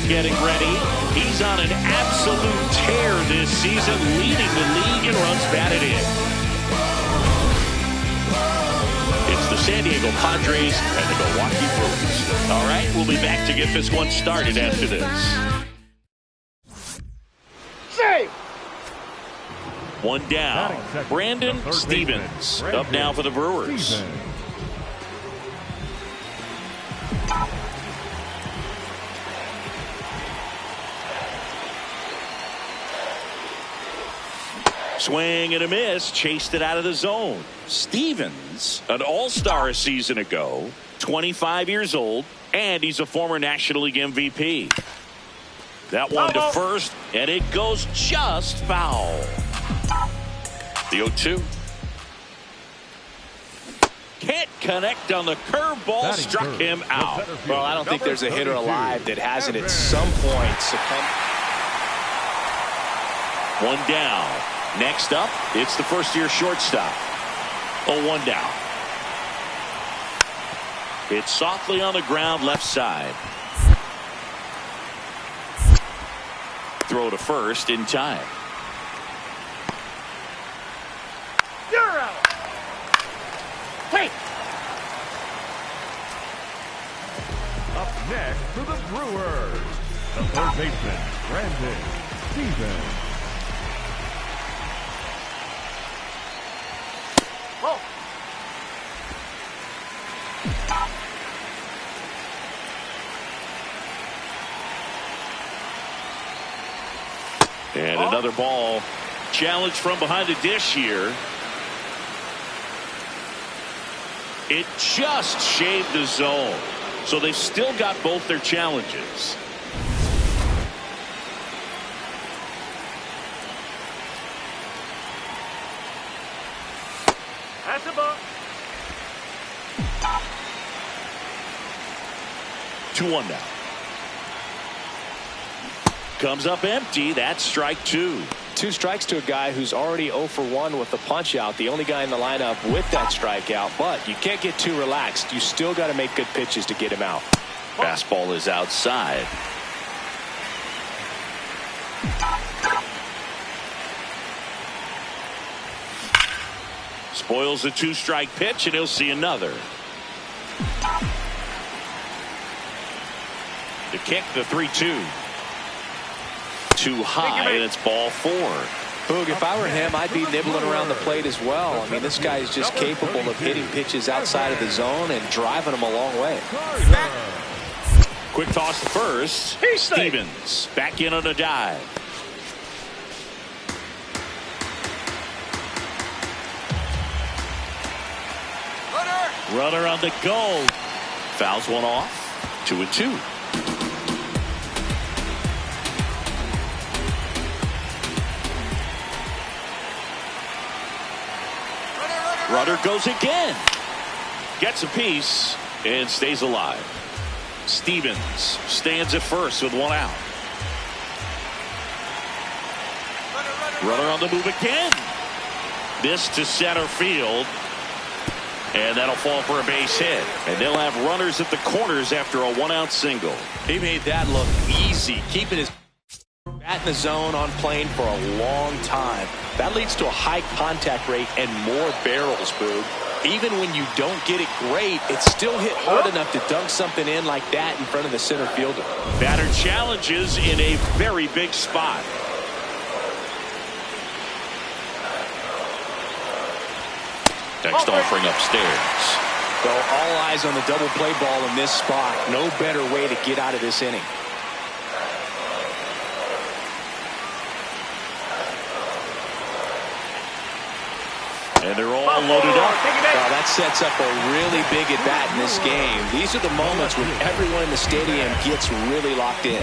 getting ready. He's on an absolute tear this season, leading the league in runs batted in. It's the San Diego Padres and the Milwaukee Brewers. All right, we'll be back to get this one started after this. Save! 1 down. Brandon Stevens up now for the Brewers. Swing and a miss, chased it out of the zone. Stevens, an all-star a season ago, 25 years old, and he's a former National League MVP. That one to first, and it goes just foul. The 0-2. Can't connect on the curveball, struck him out. Well, I don't think there's a hitter alive that hasn't at some point succumbed. 1 down. Next up, it's the first-year shortstop. 0-1 down. It's softly on the ground, left side. Throw to first in time. You're out. Hey. Up next for the Brewers, the third baseman, Brandon Stevens. Oh. And another ball. Challenge from behind the dish here. It just shaved the zone. So they've still got both their challenges. That's a ball. 2-1 now. Comes up empty. That's strike 2. 2 strikes to a guy who's already 0 for 1 with the punch out. The only guy in the lineup with that strikeout. But you can't get too relaxed. You still got to make good pitches to get him out. Fastball is outside. Spoils the 2-strike pitch, and he'll see another. The kick, the 3-2. Too high, and it's ball 4. Boog, if I were him, I'd be nibbling around the plate as well. I mean, this guy is just capable of hitting pitches outside of the zone and driving them a long way. Quick toss to first. Stevens back in on a dive. Runner on the go. Fouls one off. 2-2. Runner goes again. Gets a piece and stays alive. Stevens stands at first with 1 out. Runner on the move again. This to center field. And that'll fall for a base hit. And they'll have runners at the corners after a 1-out single. He made that look easy, keeping his bat in the zone on plane for a long time. That leads to a high contact rate and more barrels, Boog. Even when you don't get it great, it's still hit hard enough to dunk something in like that in front of the center fielder. Batter challenges in a very big spot. Next offering upstairs. So all eyes on the double play ball in this spot. No better way to get out of this inning. And they're all loaded up. Well, that sets up a really big at bat in this game. These are the moments when everyone in the stadium gets really locked in.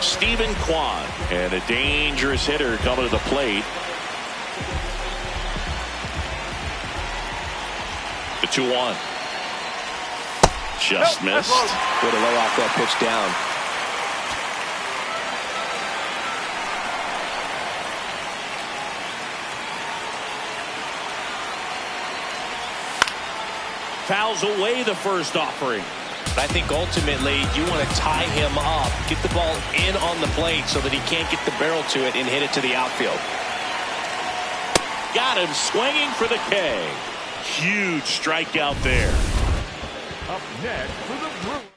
Stephen Kwan, and a dangerous hitter coming to the plate. The 2-1. Just missed. Way to lay off that pitch down. Fouls away the first offering. I think ultimately you want to tie him up, get the ball in on the plate so that he can't get the barrel to it and hit it to the outfield. Got him swinging for the K. Huge strikeout there. Up next for the Brewers.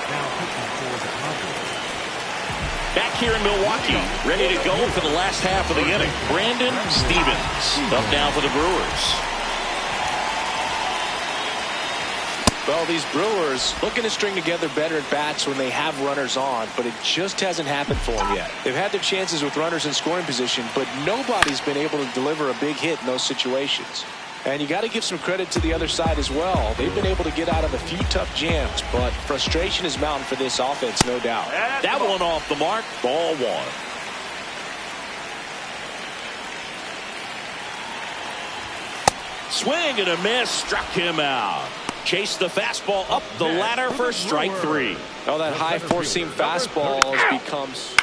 Now pitching for the Padres. Back here in Milwaukee, ready to go for the last half of the inning. Brandon Stevens up now for the Brewers. Well, these Brewers looking to string together better at bats when they have runners on, but it just hasn't happened for them yet. They've had their chances with runners in scoring position, but nobody's been able to deliver a big hit in those situations. And you got to give some credit to the other side as well. They've been able to get out of a few tough jams, but frustration is mounting for this offense, no doubt. That one off the mark, ball 1. Swing and a miss, struck him out. Chased the fastball up the ladder for strike 3. Oh, that high four-seam fastball becomes.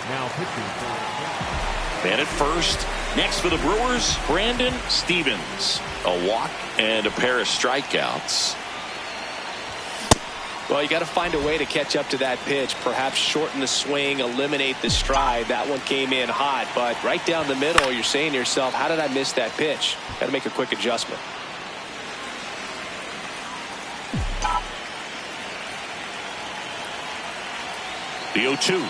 Now pitching for Man at first. Next for the Brewers, Brandon Stevens. A walk and a pair of strikeouts. Well, you got to find a way to catch up to that pitch. Perhaps shorten the swing, eliminate the stride. That one came in hot, but right down the middle, you're saying to yourself, how did I miss that pitch? Got to make a quick adjustment. The 0-2.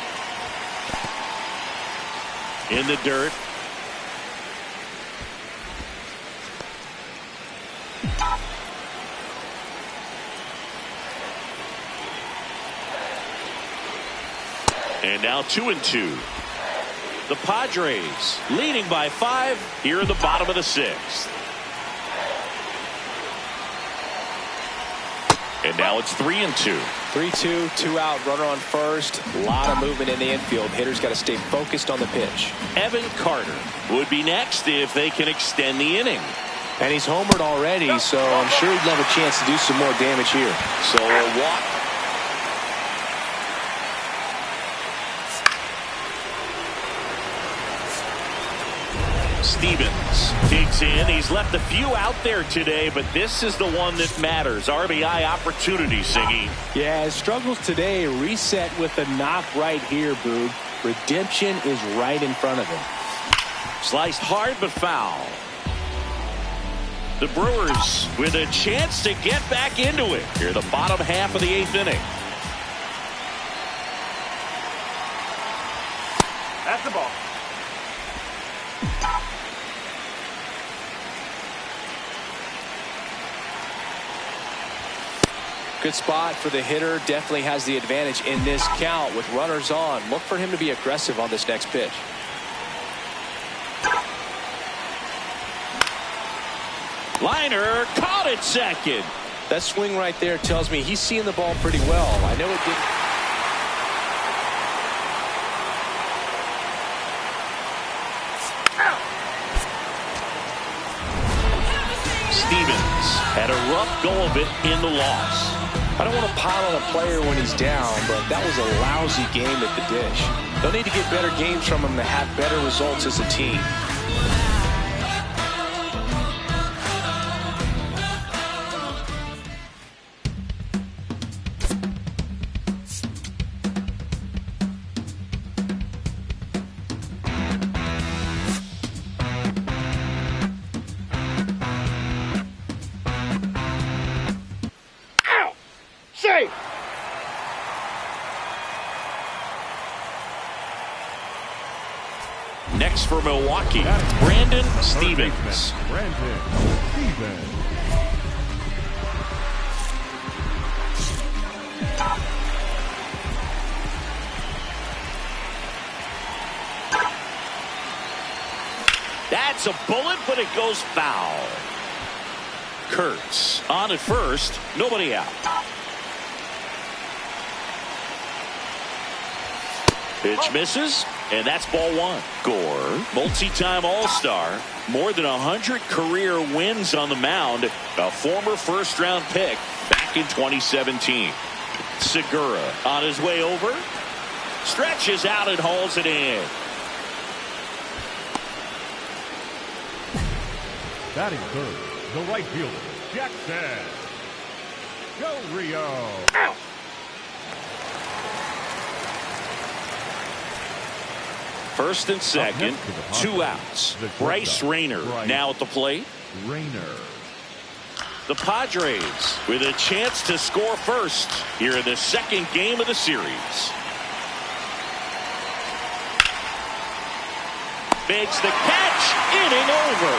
In the dirt. And now 2-2. The Padres leading by 5 here in the bottom of the 6th. And now it's 3-2. 3-2, 2 out, runner on first. A lot of movement in the infield. Hitter's got to stay focused on the pitch. Evan Carter would be next if they can extend the inning. And he's homered already, so I'm sure he'd have a chance to do some more damage here. So a walk. Stevens digs in. He's left a few out there today, but this is the one that matters. RBI opportunity, Siggy. Yeah, his struggles today reset with a knock right here, Boog. Redemption is right in front of him. Sliced hard but foul. The Brewers with a chance to get back into it here, the bottom half of the 8th inning. That's the ball. Good spot for the hitter. Definitely has the advantage in this count with runners on. Look for him to be aggressive on this next pitch. Liner caught at second. That swing right there tells me he's seeing the ball pretty well. I know it didn't. Stevens had a rough go of it in the loss. I don't want to pile on a player when he's down, but that was a lousy game at the dish. They'll need to get better games from him to have better results as a team. Safe. Next for Milwaukee, Brandon Stevens. Brandon Stevens. That's a bullet, but it goes foul. Kurtz on at first, nobody out. Pitch misses, and that's ball one. Gore, multi-time All-Star, more than 100 career wins on the mound, a former first-round pick back in 2017. Segura on his way over, stretches out and hauls it in. Batting third, the right fielder, Jackson. Go Rio. Out. First and second, 2 outs. Bryce Rayner now at the plate. The Padres with a chance to score first here in the second game of the series. Makes the catch, inning over.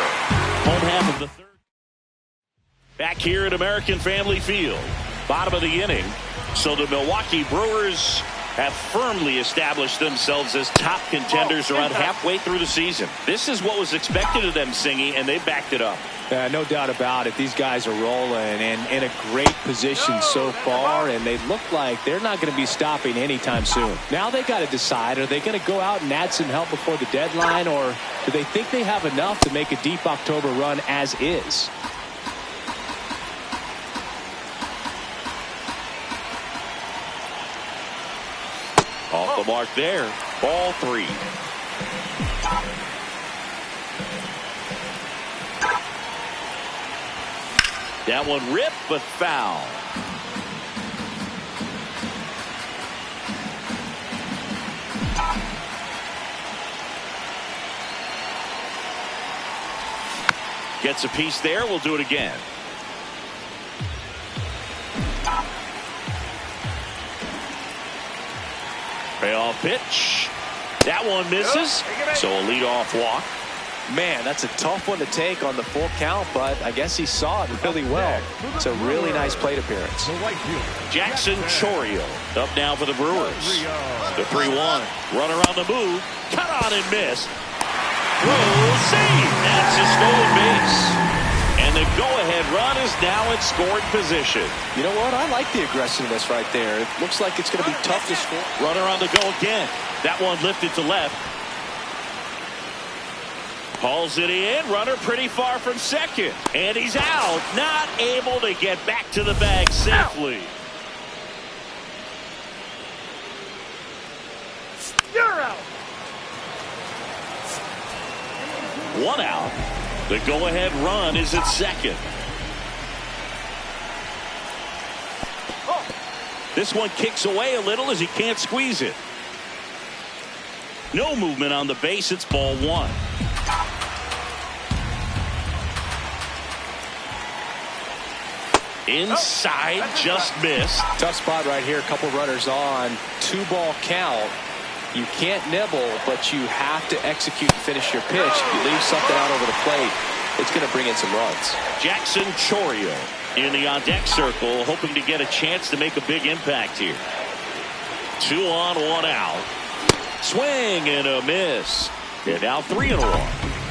Home half of the third. Back here at American Family Field, bottom of the inning. So the Milwaukee Brewers have firmly established themselves as top contenders around halfway through the season. This is what was expected of them, Singy, and they backed it up. No doubt about it. These guys are rolling and in a great position so far, and they look like they're not going to be stopping anytime soon. Now they got to decide, are they going to go out and add some help before the deadline, or do they think they have enough to make a deep October run as is? Off the mark there. Ball 3. That one ripped but foul. Gets a piece there. We'll do it again. Payoff pitch. That one misses. So a leadoff walk. Man, that's a tough one to take on the full count, but I guess he saw it really well. It's a really nice plate appearance. Jackson Chourio up now for the Brewers. The 3-1. Runner on the move. Cut on and miss. Throw save. That's a stolen base. And the go-ahead go-ahead run is now in scoring position. You know what? I like the aggressiveness right there. It looks like it's going to be tough to score. Runner on the go again. That one lifted to left. Hauls it in. Runner pretty far from second. And he's out. Not able to get back to the bag safely. You're out. One out. The go-ahead run is at second. This one kicks away a little as he can't squeeze it. No movement on the base. It's ball one. Inside, just missed. Tough spot right here. A couple runners on. 2-ball count. You can't nibble, but you have to execute and finish your pitch. If you leave something out over the plate, it's going to bring in some runs. Jackson Chorio in the on-deck circle, hoping to get a chance to make a big impact here. 2 on, 1 out. Swing and a miss. And now 3-1.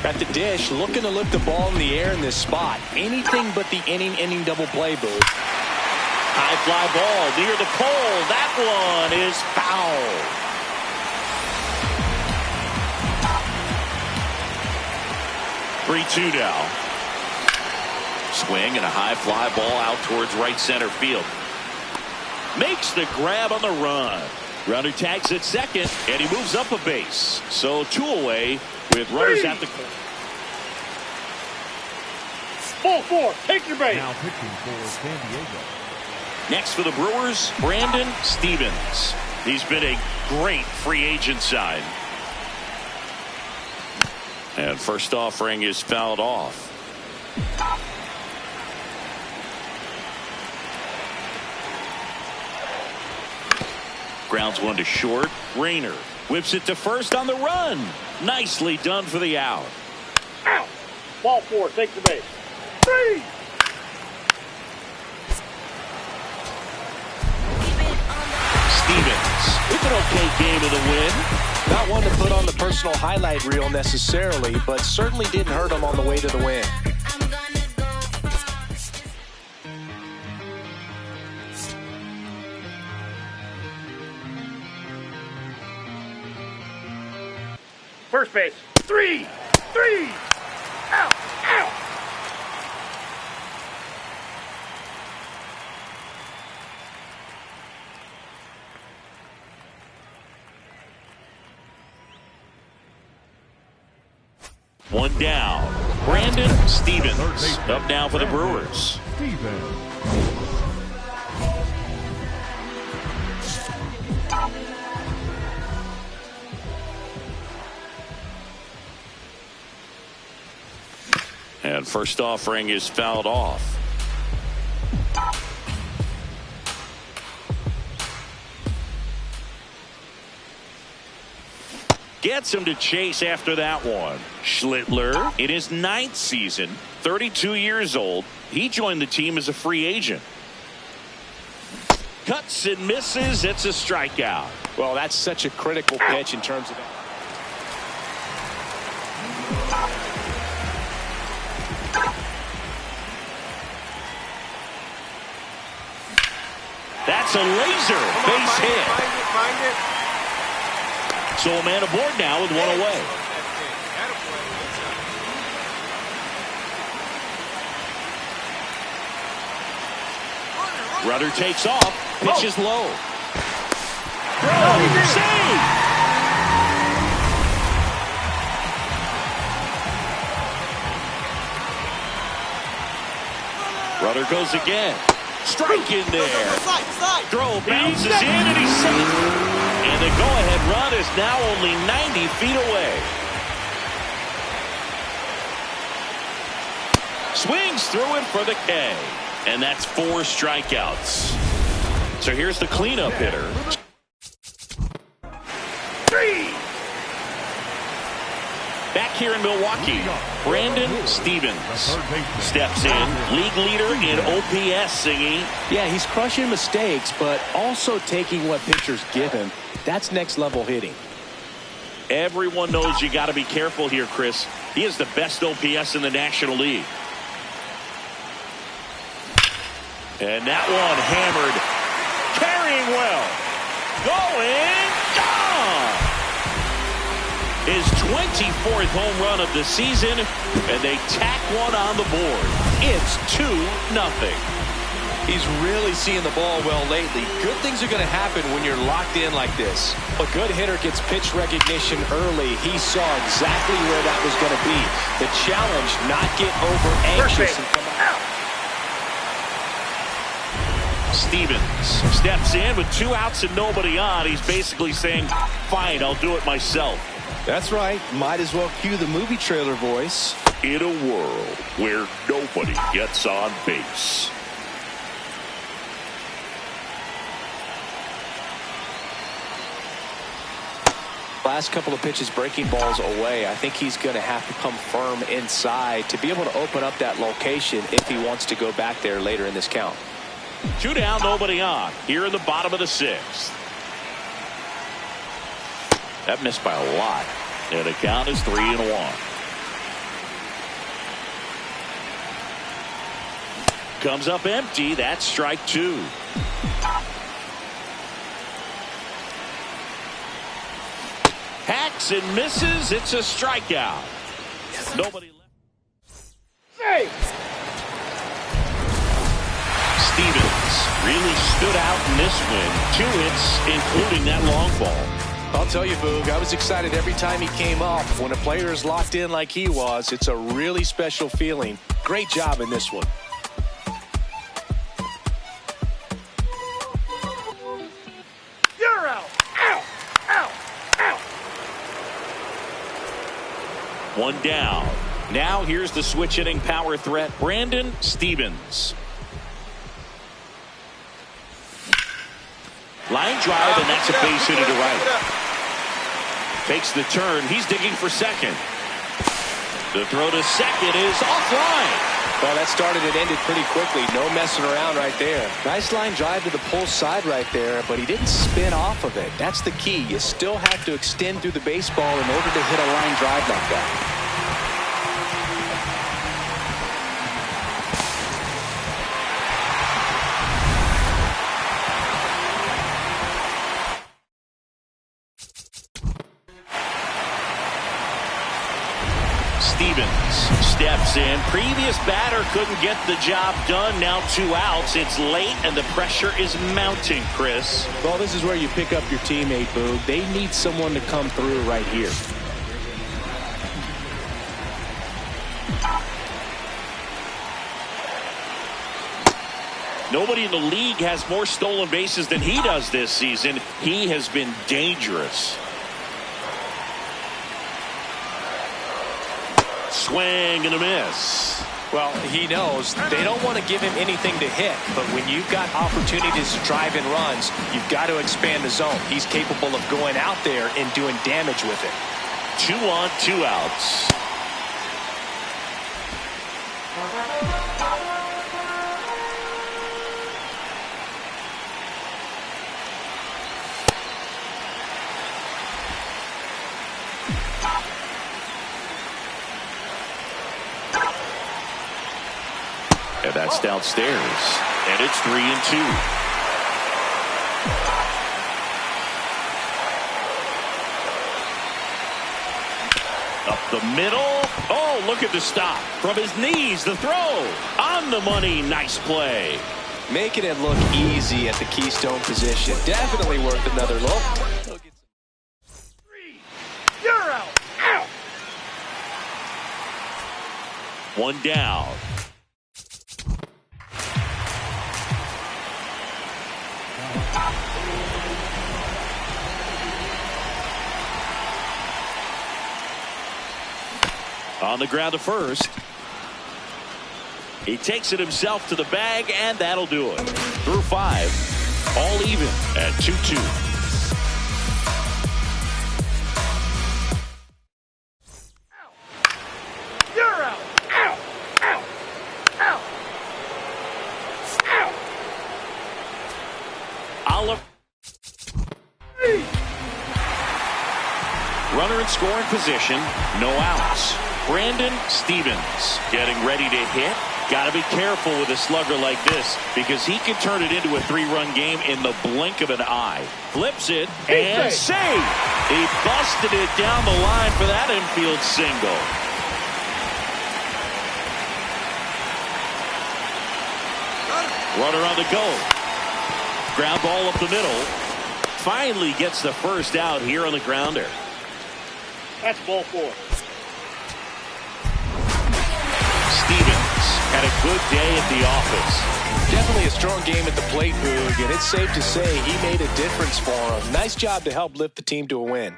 At the dish, looking to lift the ball in the air in this spot. Anything but the inning double play, Boo. High fly ball near the pole. That one is foul. Three-2 now. Swing and a high fly ball out towards right center field. Makes the grab on the run. Runner tags at second, and he moves up a base. So 2 away with runners at the corner. Ball 4, take your base. Now pitching for San Diego. Next for the Brewers, Brandon Stevens. He's been a great free agent sign. And first offering is fouled off. Grounds one to short. Rayner whips it to first on the run. Nicely done for the out. Out. Ball 4, take the base. 3. Stevens with an okay game of the win. Not one to put on the personal highlight reel necessarily, but certainly didn't hurt him on the way to the win. First base. 3. Out. Out. One down. Brandon Stevens up now for the Brewers. And first offering is fouled off. Gets him to chase after that one. Schlittler in his 9th season, 32 years old. He joined the team as a free agent. Cuts and misses. It's a strikeout. Well, that's such a critical pitch in terms of that. That's a laser base hit. Find it. So a man aboard now with 1 away. Runner takes off. Pitch is low. Save! Runner goes again. Strike in there. Throw bounces in and he's safe. And the go-ahead run is now only 90 feet away. Swings through it for the K. And that's 4 strikeouts. So here's the cleanup hitter. 3. Back here in Milwaukee, Brandon Stevens steps in, league leader in OPS singing. Yeah, he's crushing mistakes, but also taking what pitchers give him. That's next level hitting. Everyone knows you got to be careful here, Chris. He is the best OPS in the National League. And that one hammered. Carrying well. Going. Gone. His 24th home run of the season. And they tack one on the board. It's 2-0. He's really seeing the ball well lately. Good things are going to happen when you're locked in like this. A good hitter gets pitch recognition early. He saw exactly where that was going to be. The challenge, not get over anxious and come out. Stevens steps in with 2 outs and nobody on. He's basically saying, fine, I'll do it myself. That's right. Might as well cue the movie trailer voice. In a world where nobody gets on base. Last couple of pitches breaking balls away. I think he's going to have to come firm inside to be able to open up that location if he wants to go back there later in this count. 2 down, nobody on. Here in the bottom of the 6th. That missed by a lot. And the count is 3-1. Comes up empty. That's strike 2. Hacks and misses. It's a strikeout. Nobody left. Hey! Stevens really stood out in this win. 2 hits, including that long ball. I'll tell you, Boog, I was excited every time he came up. When a player is locked in like he was, it's a really special feeling. Great job in this one. You're out! Out! Out! Out! 1 down. Now here's the switch hitting power threat, Brandon Stevens. Line drive, and that's a base hit to right. Takes the turn. He's digging for second. The throw to second is offline. Well, that started and ended pretty quickly. No messing around right there. Nice line drive to the pull side right there, but he didn't spin off of it. That's the key. You still have to extend through the baseball in order to hit a line drive like that. Stevens steps in. Previous batter couldn't get the job done. Now 2 outs. It's late and the pressure is mounting, Chris. Well, this is where you pick up your teammate, Boog. They need someone to come through right here. Nobody in the league has more stolen bases than he does this season. He has been dangerous. Swing and a miss. Well, he knows they don't want to give him anything to hit, but when you've got opportunities to drive in runs, you've got to expand the zone. He's capable of going out there and doing damage with it. 2 on, 2 outs. And that's downstairs. And it's 3-2. Up the middle. Oh, look at the stop. From his knees, the throw. On the money. Nice play. Making it look easy at the keystone position. Definitely worth another look. 3. You're out! Out! 1 down. On the ground to first. He takes it himself to the bag, and that'll do it. Through 5, all even at 2-2. You're out! Out! Out! Out! Out! Oliver. Runner in scoring position, no outs. Brandon Stevens getting ready to hit. Got to be careful with a slugger like this because he can turn it into a 3-run game in the blink of an eye. Flips it and save. He busted it down the line for that infield single. Runner on the go. Ground ball up the middle. Finally gets the first out here on the grounder. That's ball 4. Stevens had a good day at the office. Definitely a strong game at the plate, Boog, and it's safe to say he made a difference for him. Nice job to help lift the team to a win.